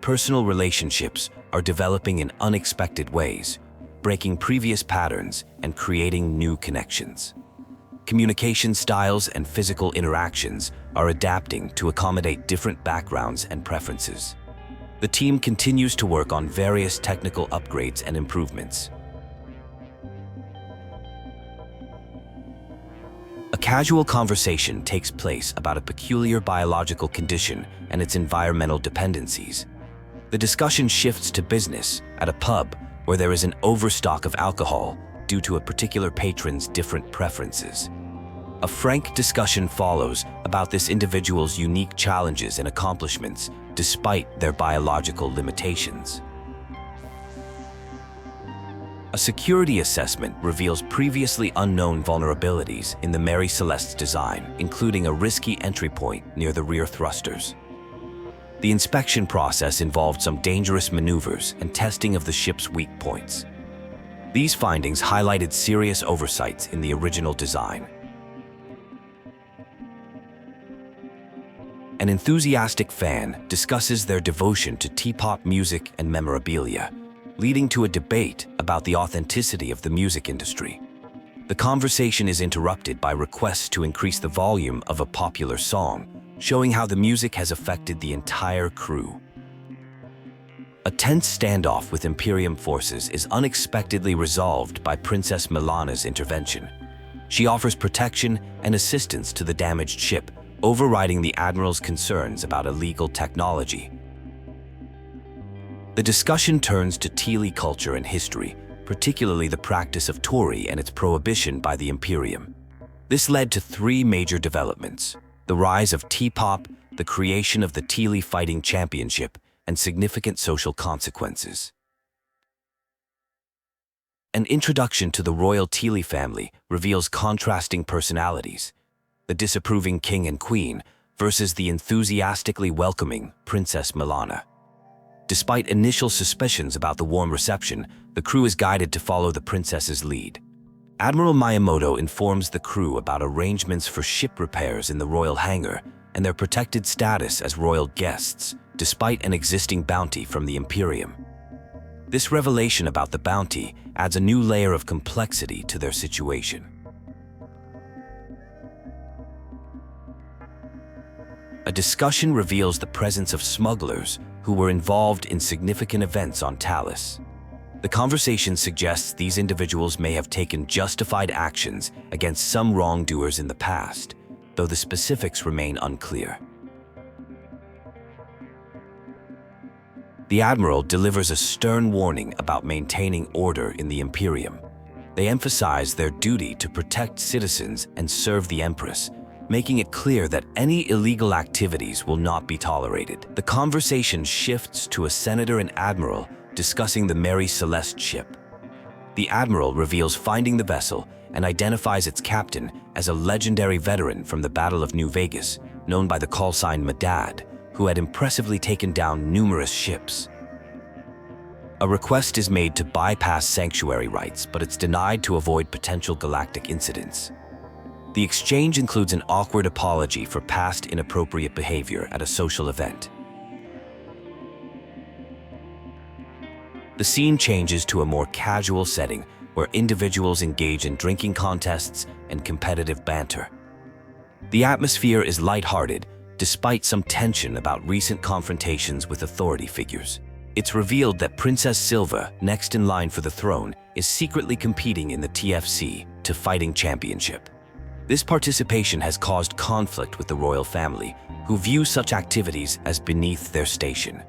Personal relationships are developing in unexpected ways, breaking previous patterns and creating new connections. Communication styles and physical interactions are adapting to accommodate different backgrounds and preferences. The team continues to work on various technical upgrades and improvements. A casual conversation takes place about a peculiar biological condition and its environmental dependencies. The discussion shifts to business at a pub where there is an overstock of alcohol due to a particular patron's different preferences. A frank discussion follows about this individual's unique challenges and accomplishments despite their biological limitations. A security assessment reveals previously unknown vulnerabilities in the Mary Celeste's design, including a risky entry point near the rear thrusters. The inspection process involved some dangerous maneuvers and testing of the ship's weak points. These findings highlighted serious oversights in the original design. An enthusiastic fan discusses their devotion to T-pop music and memorabilia, leading to a debate about the authenticity of the music industry. The conversation is interrupted by requests to increase the volume of a popular song, showing how the music has affected the entire crew. A tense standoff with Imperium forces is unexpectedly resolved by Princess Milana's intervention. She offers protection and assistance to the damaged ship, overriding the Admiral's concerns about illegal technology. The discussion turns to Killi culture and history, particularly the practice of Tori and its prohibition by the Imperium. This led to three major developments: the rise of T-pop, the creation of the Killi Fighting Championship, and significant social consequences. An introduction to the royal Killi family reveals contrasting personalities: the disapproving king and queen versus the enthusiastically welcoming Princess Milana. Despite initial suspicions about the warm reception, the crew is guided to follow the princess's lead. Admiral Miyodo informs the crew about arrangements for ship repairs in the royal hangar and their protected status as royal guests, despite an existing bounty from the Imperium. This revelation about the bounty adds a new layer of complexity to their situation. A discussion reveals the presence of smugglers who were involved in significant events on Talos. The conversation suggests these individuals may have taken justified actions against some wrongdoers in the past, though the specifics remain unclear. The Admiral delivers a stern warning about maintaining order in the Imperium. They emphasize their duty to protect citizens and serve the Empress, making it clear that any illegal activities will not be tolerated. The conversation shifts to a Senator and Admiral discussing the Mary Celeste ship. The Admiral reveals finding the vessel and identifies its captain as a legendary veteran from the Battle of New Vegas, known by the call sign Medad, who had impressively taken down numerous ships. A request is made to bypass sanctuary rights, but it's denied to avoid potential galactic incidents. The exchange includes an awkward apology for past inappropriate behavior at a social event. The scene changes to a more casual setting where individuals engage in drinking contests and competitive banter. The atmosphere is lighthearted, despite some tension about recent confrontations with authority figures. It's revealed that Princess Silva, next in line for the throne, is secretly competing in the TFC to Fighting Championship. This participation has caused conflict with the royal family, who view such activities as beneath their station.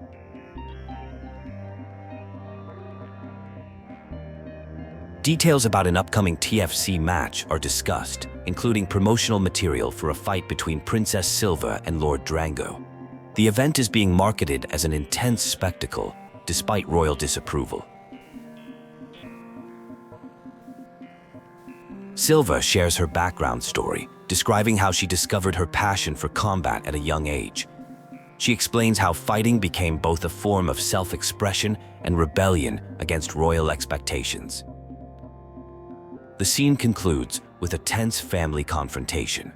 Details about an upcoming TFC match are discussed, including promotional material for a fight between Princess Silva and Lord Drango. The event is being marketed as an intense spectacle, despite royal disapproval. Silva shares her background story, describing how she discovered her passion for combat at a young age. She explains how fighting became both a form of self-expression and rebellion against royal expectations. The scene concludes with a tense family confrontation.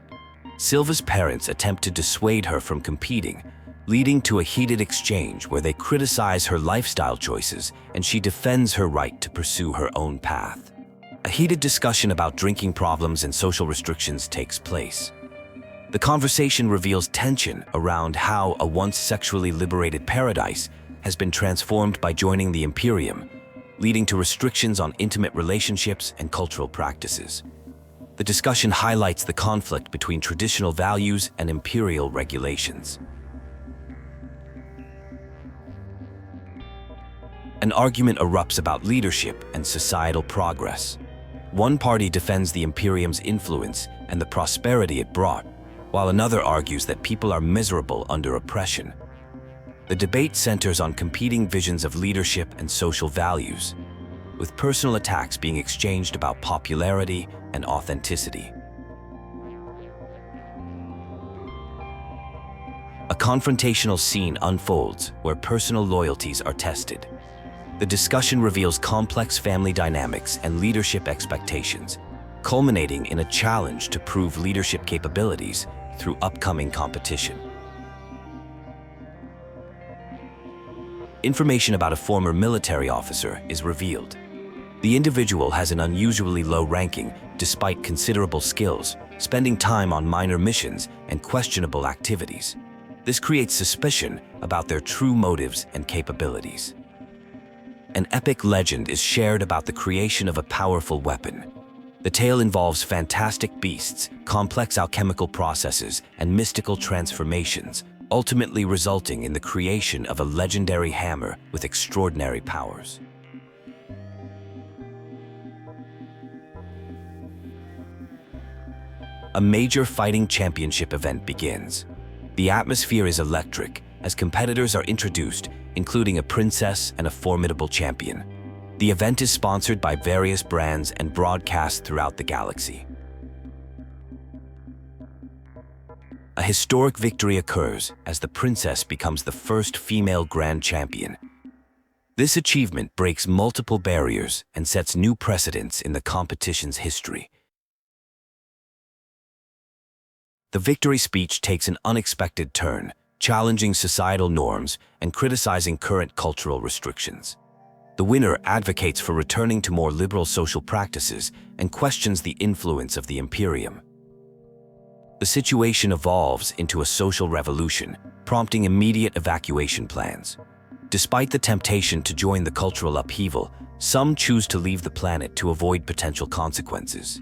Silva's parents attempt to dissuade her from competing, leading to a heated exchange where they criticize her lifestyle choices and she defends her right to pursue her own path. A heated discussion about drinking problems and social restrictions takes place. The conversation reveals tension around how a once sexually liberated paradise has been transformed by joining the Imperium, leading to restrictions on intimate relationships and cultural practices. The discussion highlights the conflict between traditional values and imperial regulations. An argument erupts about leadership and societal progress. One party defends the Imperium's influence and the prosperity it brought, while another argues that people are miserable under oppression. The debate centers on competing visions of leadership and social values, with personal attacks being exchanged about popularity and authenticity. A confrontational scene unfolds where personal loyalties are tested. The discussion reveals complex family dynamics and leadership expectations, culminating in a challenge to prove leadership capabilities through upcoming competition. Information about a former military officer is revealed. The individual has an unusually low ranking despite considerable skills, spending time on minor missions and questionable activities. This creates suspicion about their true motives and capabilities. An epic legend is shared about the creation of a powerful weapon. The tale involves fantastic beasts, complex alchemical processes, and mystical transformations, ultimately resulting in the creation of a legendary hammer with extraordinary powers. A major fighting championship event begins. The atmosphere is electric as competitors are introduced, including a princess and a formidable champion. The event is sponsored by various brands and broadcast throughout the galaxy. A historic victory occurs as the princess becomes the first female grand champion. This achievement breaks multiple barriers and sets new precedents in the competition's history. The victory speech takes an unexpected turn, challenging societal norms and criticizing current cultural restrictions. The winner advocates for returning to more liberal social practices and questions the influence of the Imperium. The situation evolves into a social revolution, prompting immediate evacuation plans. Despite the temptation to join the cultural upheaval, some choose to leave the planet to avoid potential consequences.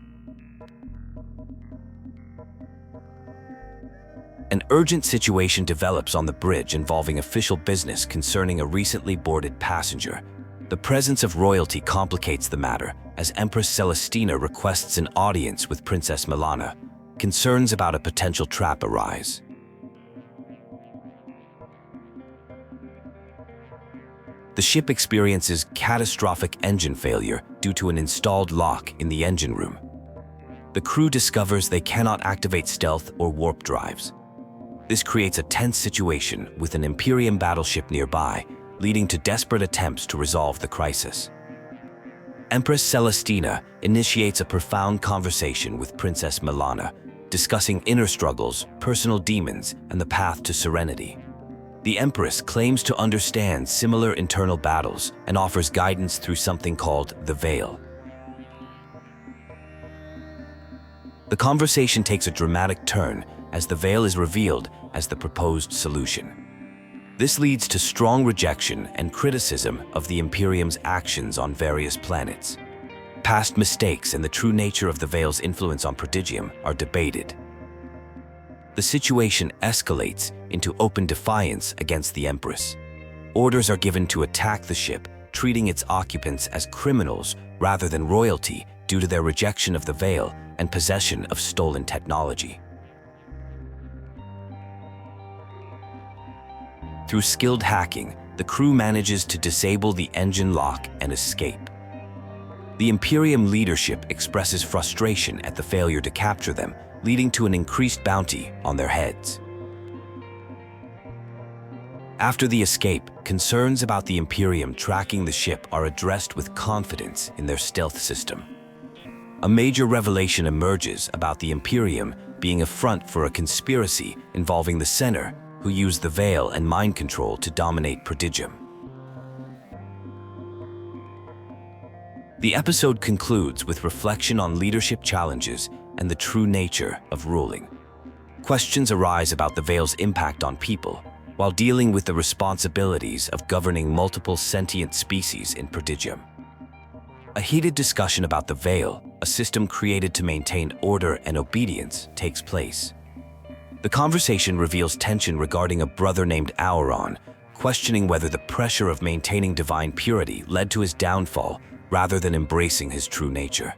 An urgent situation develops on the bridge involving official business concerning a recently boarded passenger. The presence of royalty complicates the matter as Empress Celestina requests an audience with Princess Milana. Concerns about a potential trap arise. The ship experiences catastrophic engine failure due to an installed lock in the engine room. The crew discovers they cannot activate stealth or warp drives. This creates a tense situation with an Imperium battleship nearby, leading to desperate attempts to resolve the crisis. Empress Celestina initiates a profound conversation with Princess Milana, discussing inner struggles, personal demons, and the path to serenity. The Empress claims to understand similar internal battles and offers guidance through something called the Veil. The conversation takes a dramatic turn as the Veil is revealed as the proposed solution. This leads to strong rejection and criticism of the Imperium's actions on various planets. Past mistakes and the true nature of the Veil's influence on Prodigium are debated. The situation escalates into open defiance against the Empress. Orders are given to attack the ship, treating its occupants as criminals rather than royalty due to their rejection of the Veil and possession of stolen technology. Through skilled hacking, the crew manages to disable the engine lock and escape. The Imperium leadership expresses frustration at the failure to capture them, leading to an increased bounty on their heads. After the escape, concerns about the Imperium tracking the ship are addressed with confidence in their stealth system. A major revelation emerges about the Imperium being a front for a conspiracy involving the Center, who used the Veil and mind control to dominate Prodigium. The episode concludes with reflection on leadership challenges and the true nature of ruling. Questions arise about the Veil's impact on people, while dealing with the responsibilities of governing multiple sentient species in Prodigium. A heated discussion about the Veil, a system created to maintain order and obedience, takes place. The conversation reveals tension regarding a brother named Taron, questioning whether the pressure of maintaining divine purity led to his downfall rather than embracing his true nature.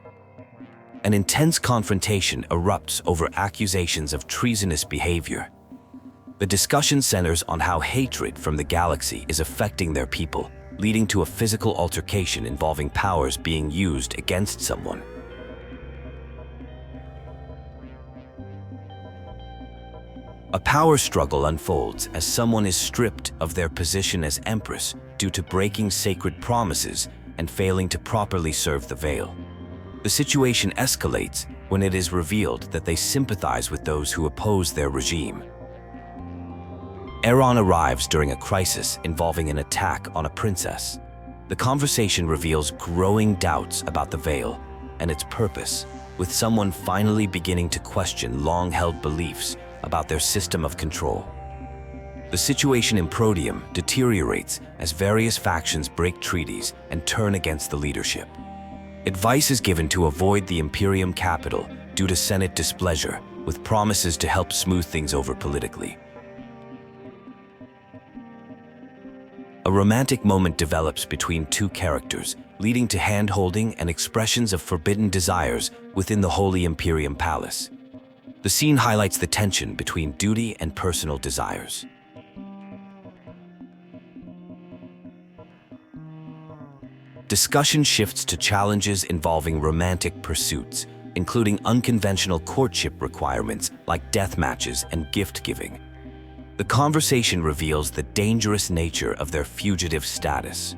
An intense confrontation erupts over accusations of treasonous behavior. The discussion centers on how hatred from the galaxy is affecting their people, leading to a physical altercation involving powers being used against someone. A power struggle unfolds as someone is stripped of their position as Empress due to breaking sacred promises and failing to properly serve the Veil. The situation escalates when it is revealed that they sympathize with those who oppose their regime. Taron arrives during a crisis involving an attack on a princess. The conversation reveals growing doubts about the Veil and its purpose, with someone finally beginning to question long-held beliefs about their system of control. The situation in Prodigium deteriorates as various factions break treaties and turn against the leadership. Advice is given to avoid the Imperium capital due to Senate displeasure, with promises to help smooth things over politically. A romantic moment develops between two characters, leading to hand-holding and expressions of forbidden desires within the Holy Imperium Palace. The scene highlights the tension between duty and personal desires. Discussion shifts to challenges involving romantic pursuits, including unconventional courtship requirements like death matches and gift-giving. The conversation reveals the dangerous nature of their fugitive status.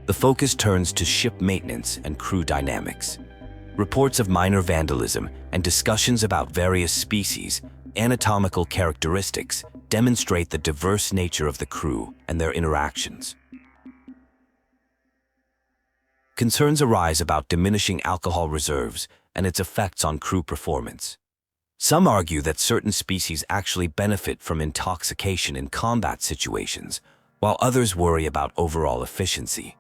The focus turns to ship maintenance and crew dynamics. Reports of minor vandalism and discussions about various species' anatomical characteristics demonstrate the diverse nature of the crew and their interactions. Concerns arise about diminishing alcohol reserves and its effects on crew performance. Some argue that certain species actually benefit from intoxication in combat situations, while others worry about overall efficiency.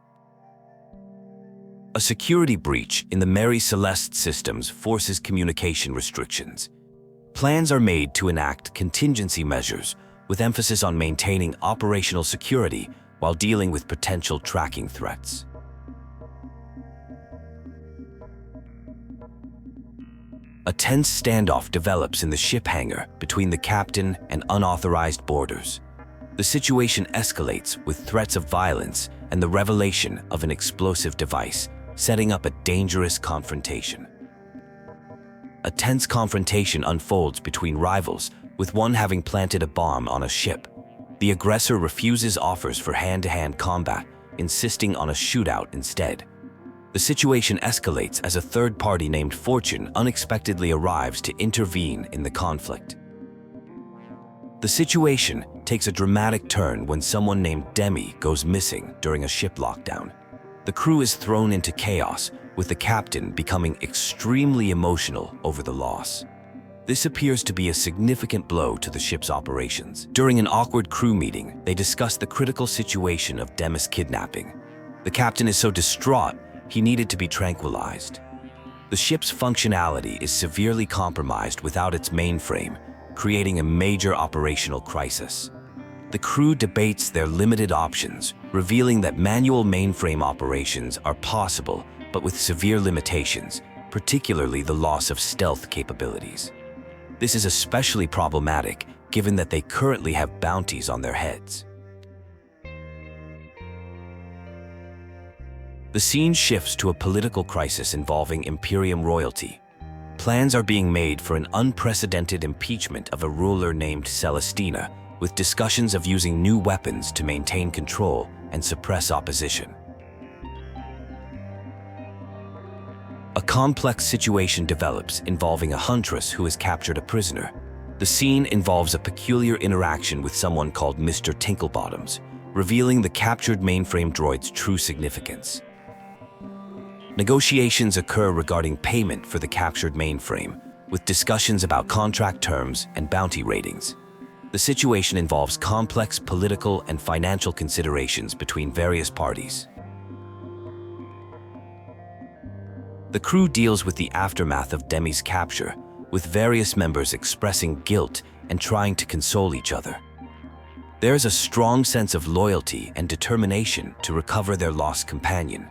A security breach in the Mary Celeste systems forces communication restrictions. Plans are made to enact contingency measures, with emphasis on maintaining operational security while dealing with potential tracking threats. A tense standoff develops in the ship hangar between the captain and unauthorized boarders. The situation escalates with threats of violence and the revelation of an explosive device, setting up a dangerous confrontation. A tense confrontation unfolds between rivals, with one having planted a bomb on a ship. The aggressor refuses offers for hand-to-hand combat, insisting on a shootout instead. The situation escalates as a third party named Fortune unexpectedly arrives to intervene in the conflict. The situation takes a dramatic turn when someone named Demi goes missing during a ship lockdown. The crew is thrown into chaos, with the captain becoming extremely emotional over the loss. This appears to be a significant blow to the ship's operations. During an awkward crew meeting, they discuss the critical situation of Demi's kidnapping. The captain is so distraught, he needed to be tranquilized. The ship's functionality is severely compromised without its mainframe, creating a major operational crisis. The crew debates their limited options, revealing that manual mainframe operations are possible, but with severe limitations, particularly the loss of stealth capabilities. This is especially problematic, given that they currently have bounties on their heads. The scene shifts to a political crisis involving Imperium royalty. Plans are being made for an unprecedented impeachment of a ruler named Celestina, with discussions of using new weapons to maintain control and suppress opposition. A complex situation develops involving a huntress who has captured a prisoner. The scene involves a peculiar interaction with someone called Mr. Tinklebottoms, revealing the captured mainframe droid's true significance. Negotiations occur regarding payment for the captured mainframe, with discussions about contract terms and bounty ratings. The situation involves complex political and financial considerations between various parties. The crew deals with the aftermath of Demi's capture, with various members expressing guilt and trying to console each other. There is a strong sense of loyalty and determination to recover their lost companion.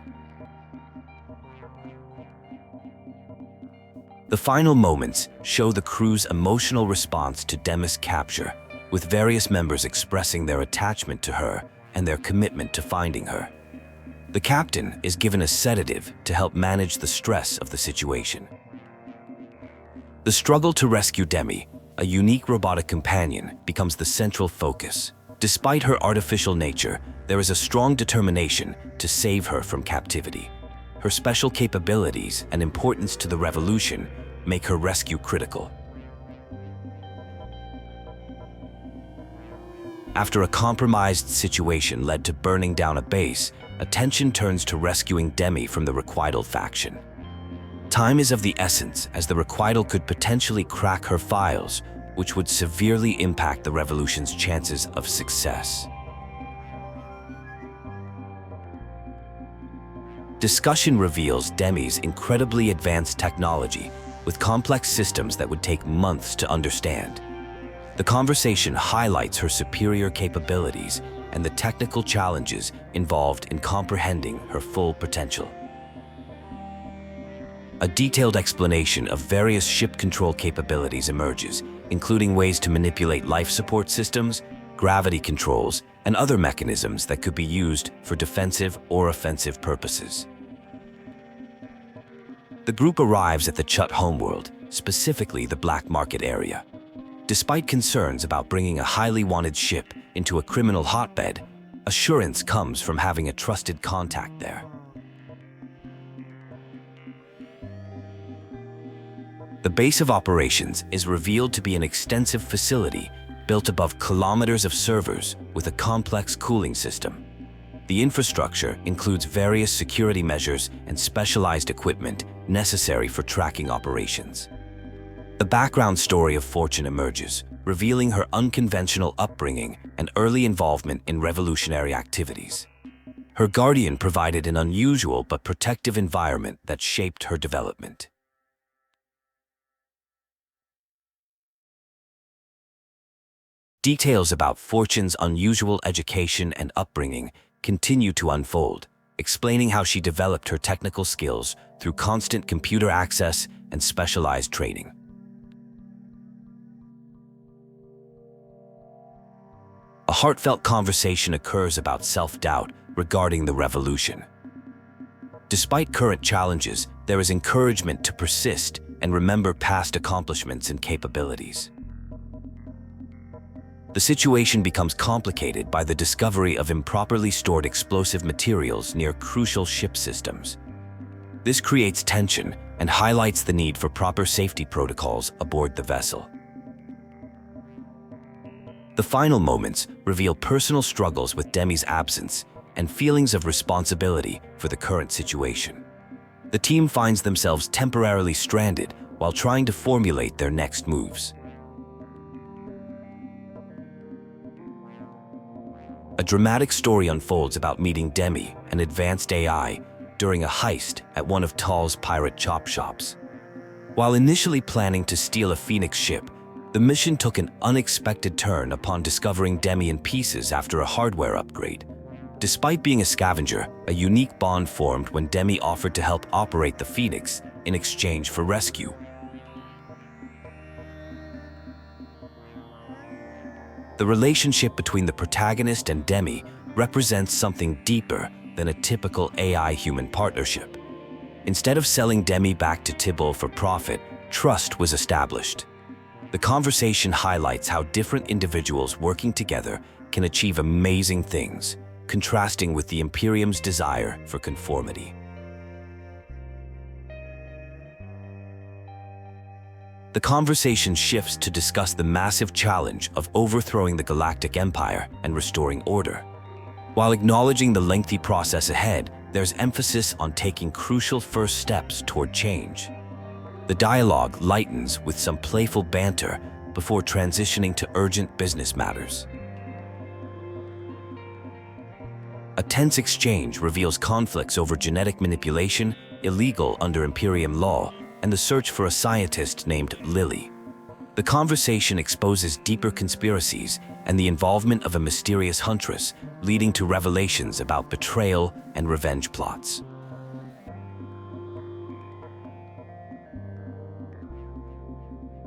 The final moments show the crew's emotional response to Demi's capture, with various members expressing their attachment to her and their commitment to finding her. The captain is given a sedative to help manage the stress of the situation. The struggle to rescue Demi, a unique robotic companion, becomes the central focus. Despite her artificial nature, there is a strong determination to save her from captivity. Her special capabilities and importance to the revolution make her rescue critical. After a compromised situation led to burning down a base, attention turns to rescuing Demi from the Retrieval faction. Time is of the essence, as the Retrieval could potentially crack her files, which would severely impact the revolution's chances of success. Discussion reveals Demi's incredibly advanced technology, with complex systems that would take months to understand. The conversation highlights her superior capabilities and the technical challenges involved in comprehending her full potential. A detailed explanation of various ship control capabilities emerges, including ways to manipulate life support systems, gravity controls, and other mechanisms that could be used for defensive or offensive purposes. The group arrives at the Chut homeworld, specifically the black market area. Despite concerns about bringing a highly wanted ship into a criminal hotbed, assurance comes from having a trusted contact there. The base of operations is revealed to be an extensive facility built above kilometers of servers with a complex cooling system. The infrastructure includes various security measures and specialized equipment necessary for tracking operations. The background story of Fortune emerges, revealing her unconventional upbringing and early involvement in revolutionary activities. Her guardian provided an unusual but protective environment that shaped her development. Details about Fortune's unusual education and upbringing continue to unfold, explaining how she developed her technical skills through constant computer access and specialized training. A heartfelt conversation occurs about self-doubt regarding the revolution. Despite current challenges, there is encouragement to persist and remember past accomplishments and capabilities. The situation becomes complicated by the discovery of improperly stored explosive materials near crucial ship systems. This creates tension and highlights the need for proper safety protocols aboard the vessel. The final moments reveal personal struggles with Demi's absence and feelings of responsibility for the current situation. The team finds themselves temporarily stranded while trying to formulate their next moves. A dramatic story unfolds about meeting Demi, an advanced AI, during a heist at one of Tal's pirate chop shops. While initially planning to steal a Phoenix ship, the mission took an unexpected turn upon discovering Demi in pieces after a hardware upgrade. Despite being a scavenger, a unique bond formed when Demi offered to help operate the Phoenix in exchange for rescue. The relationship between the protagonist and Demi represents something deeper than a typical AI-human partnership. Instead of selling Demi back to Tebowl for profit, trust was established. The conversation highlights how different individuals working together can achieve amazing things, contrasting with the Imperium's desire for conformity. The conversation shifts to discuss the massive challenge of overthrowing the Galactic Empire and restoring order. While acknowledging the lengthy process ahead, there's emphasis on taking crucial first steps toward change. The dialogue lightens with some playful banter before transitioning to urgent business matters. A tense exchange reveals conflicts over genetic manipulation, illegal under Imperium law, and the search for a scientist named Lily. The conversation exposes deeper conspiracies and the involvement of a mysterious Huntress, leading to revelations about betrayal and revenge plots.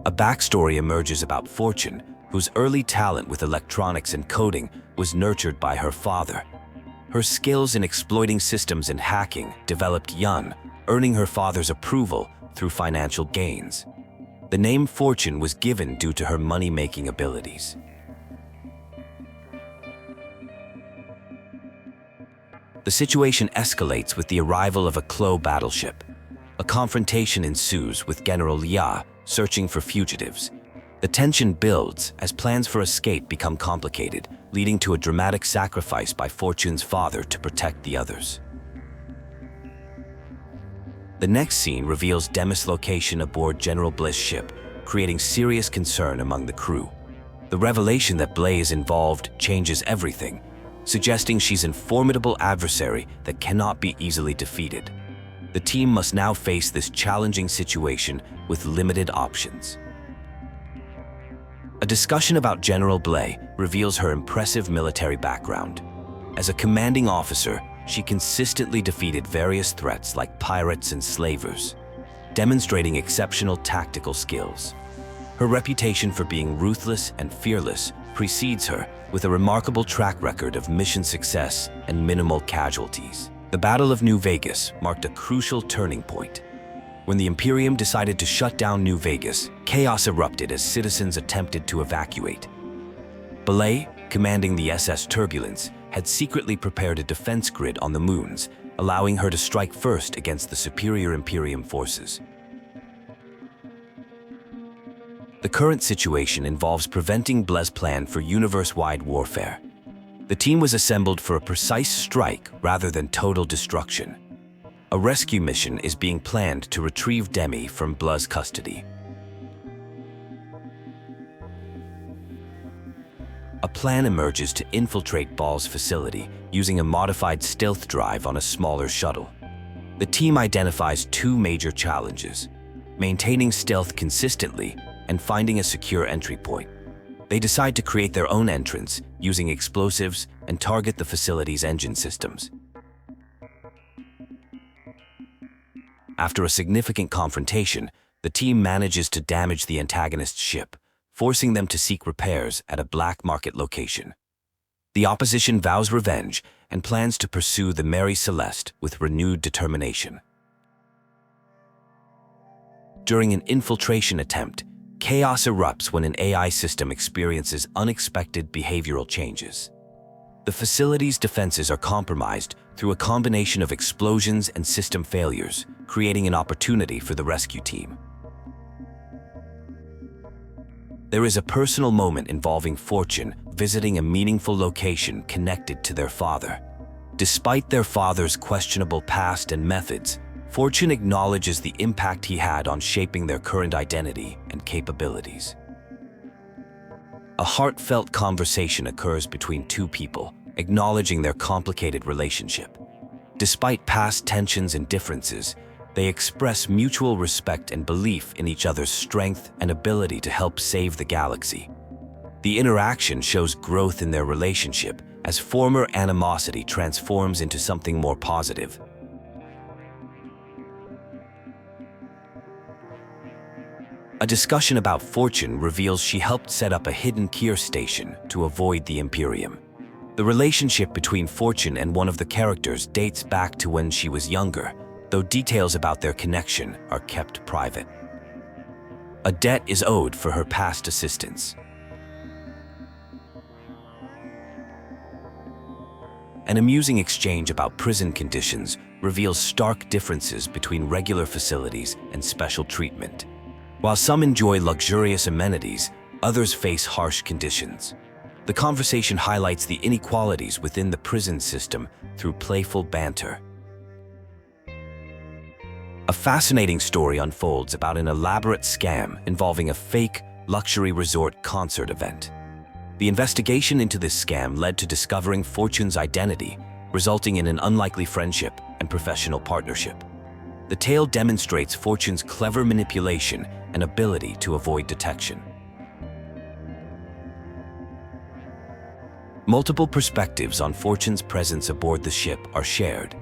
A backstory emerges about Fortune, whose early talent with electronics and coding was nurtured by her father. Her skills in exploiting systems and hacking developed young, earning her father's approval through financial gains. The name Fortune was given due to her money-making abilities. The situation escalates with the arrival of a Klo battleship. A confrontation ensues with General Ya searching for fugitives. The tension builds as plans for escape become complicated, leading to a dramatic sacrifice by Fortune's father to protect the others. The next scene reveals Demi's location aboard General Bliss' ship, creating serious concern among the crew. The revelation that Blay is involved changes everything, suggesting she's a formidable adversary that cannot be easily defeated. The team must now face this challenging situation with limited options. A discussion about General Blay reveals her impressive military background. As a commanding officer, she consistently defeated various threats like pirates and slavers, demonstrating exceptional tactical skills. Her reputation for being ruthless and fearless precedes her, with a remarkable track record of mission success and minimal casualties. The Battle of New Vegas marked a crucial turning point. When the Imperium decided to shut down New Vegas, chaos erupted as citizens attempted to evacuate. Belay, commanding the SS Turbulence, had secretly prepared a defense grid on the moons, allowing her to strike first against the superior Imperium forces. The current situation involves preventing Blay's plan for universe-wide warfare. The team was assembled for a precise strike rather than total destruction. A rescue mission is being planned to retrieve Demi from Blay's custody. A plan emerges to infiltrate Ball's facility using a modified stealth drive on a smaller shuttle. The team identifies two major challenges: maintaining stealth consistently and finding a secure entry point. They decide to create their own entrance using explosives and target the facility's engine systems. After a significant confrontation, the team manages to damage the antagonist's ship, forcing them to seek repairs at a black market location. The opposition vows revenge and plans to pursue the Mary Celeste with renewed determination. During an infiltration attempt, chaos erupts when an AI system experiences unexpected behavioral changes. The facility's defenses are compromised through a combination of explosions and system failures, creating an opportunity for the rescue team. There is a personal moment involving Fortune visiting a meaningful location connected to their father. Despite their father's questionable past and methods, Fortune acknowledges the impact he had on shaping their current identity and capabilities. A heartfelt conversation occurs between two people, acknowledging their complicated relationship. Despite past tensions and differences, they express mutual respect and belief in each other's strength and ability to help save the galaxy. The interaction shows growth in their relationship as former animosity transforms into something more positive. A discussion about Fortune reveals she helped set up a hidden Kier station to avoid the Imperium. The relationship between Fortune and one of the characters dates back to when she was younger, though details about their connection are kept private. A debt is owed for her past assistance. An amusing exchange about prison conditions reveals stark differences between regular facilities and special treatment. While some enjoy luxurious amenities, others face harsh conditions. The conversation highlights the inequalities within the prison system through playful banter. A fascinating story unfolds about an elaborate scam involving a fake luxury resort concert event. The investigation into this scam led to discovering Fortune's identity, resulting in an unlikely friendship and professional partnership. The tale demonstrates Fortune's clever manipulation and ability to avoid detection. Multiple perspectives on Fortune's presence aboard the ship are shared.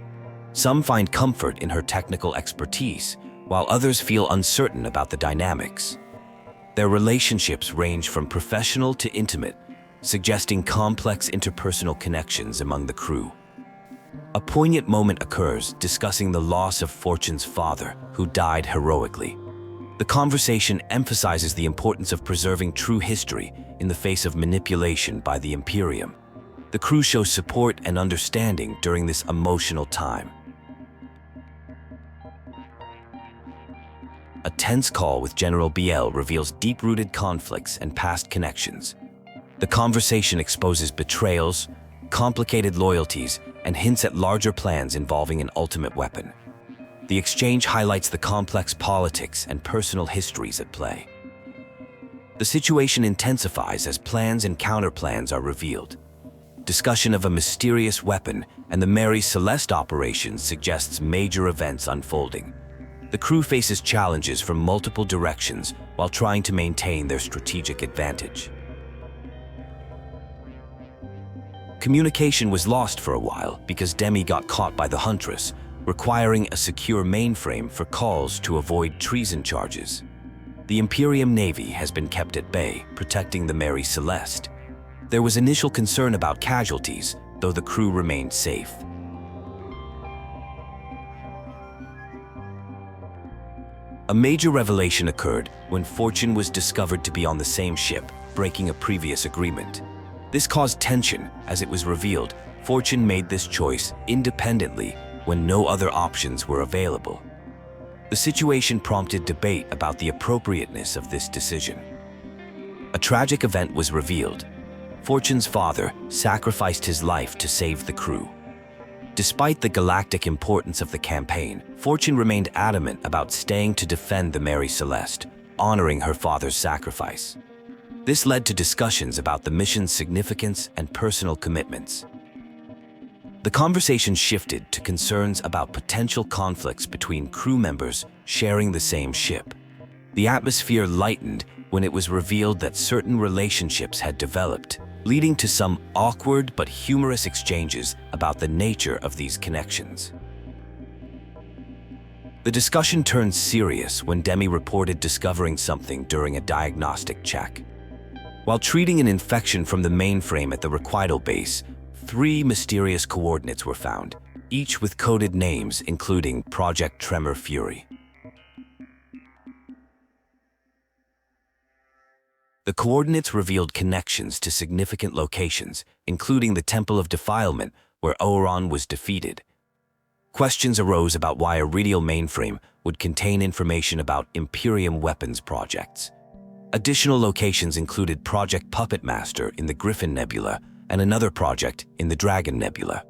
Some find comfort in her technical expertise, while others feel uncertain about the dynamics. Their relationships range from professional to intimate, suggesting complex interpersonal connections among the crew. A poignant moment occurs discussing the loss of Fortune's father, who died heroically. The conversation emphasizes the importance of preserving true history in the face of manipulation by the Imperium. The crew shows support and understanding during this emotional time. A tense call with General BL reveals deep-rooted conflicts and past connections. The conversation exposes betrayals, complicated loyalties, and hints at larger plans involving an ultimate weapon. The exchange highlights the complex politics and personal histories at play. The situation intensifies as plans and counterplans are revealed. Discussion of a mysterious weapon and the Mary Celeste operation suggests major events unfolding. The crew faces challenges from multiple directions while trying to maintain their strategic advantage. Communication was lost for a while because Demi got caught by the Huntress, requiring a secure mainframe for calls to avoid treason charges. The Imperium Navy has been kept at bay, protecting the Mary Celeste. There was initial concern about casualties, though the crew remained safe. A major revelation occurred when Fortune was discovered to be on the same ship, breaking a previous agreement. This caused tension as it was revealed Fortune made this choice independently when no other options were available. The situation prompted debate about the appropriateness of this decision. A tragic event was revealed. Fortune's father sacrificed his life to save the crew. Despite the galactic importance of the campaign, Fortune remained adamant about staying to defend the Mary Celeste, honoring her father's sacrifice. This led to discussions about the mission's significance and personal commitments. The conversation shifted to concerns about potential conflicts between crew members sharing the same ship. The atmosphere lightened when it was revealed that certain relationships had developed, leading to some awkward but humorous exchanges about the nature of these connections. The discussion turned serious when Demi reported discovering something during a diagnostic check. While treating an infection from the mainframe at the Retrieval base, 3 mysterious coordinates were found, each with coded names including Project Tremor Fury. The coordinates revealed connections to significant locations, including the Temple of Defilement, where Taron was defeated. Questions arose about why a Retrieval mainframe would contain information about Imperium weapons projects. Additional locations included Project Puppet Master in the Griffin Nebula and another project in the Dragon Nebula.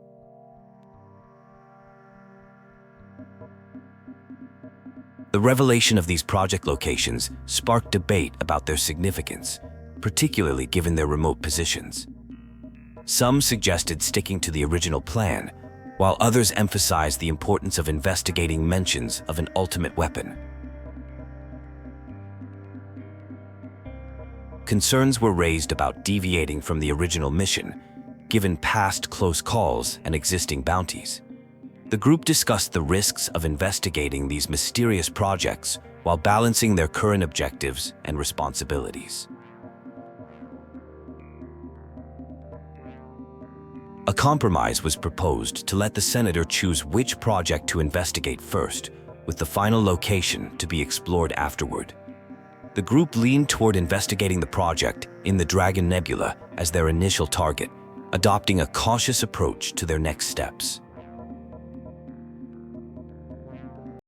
The revelation of these project locations sparked debate about their significance, particularly given their remote positions. Some suggested sticking to the original plan, while others emphasized the importance of investigating mentions of an ultimate weapon. Concerns were raised about deviating from the original mission, given past close calls and existing bounties. The group discussed the risks of investigating these mysterious projects while balancing their current objectives and responsibilities. A compromise was proposed to let the Senator choose which project to investigate first, with the final location to be explored afterward. the group leaned toward investigating the project in the Dragon Nebula as their initial target, adopting a cautious approach to their next steps.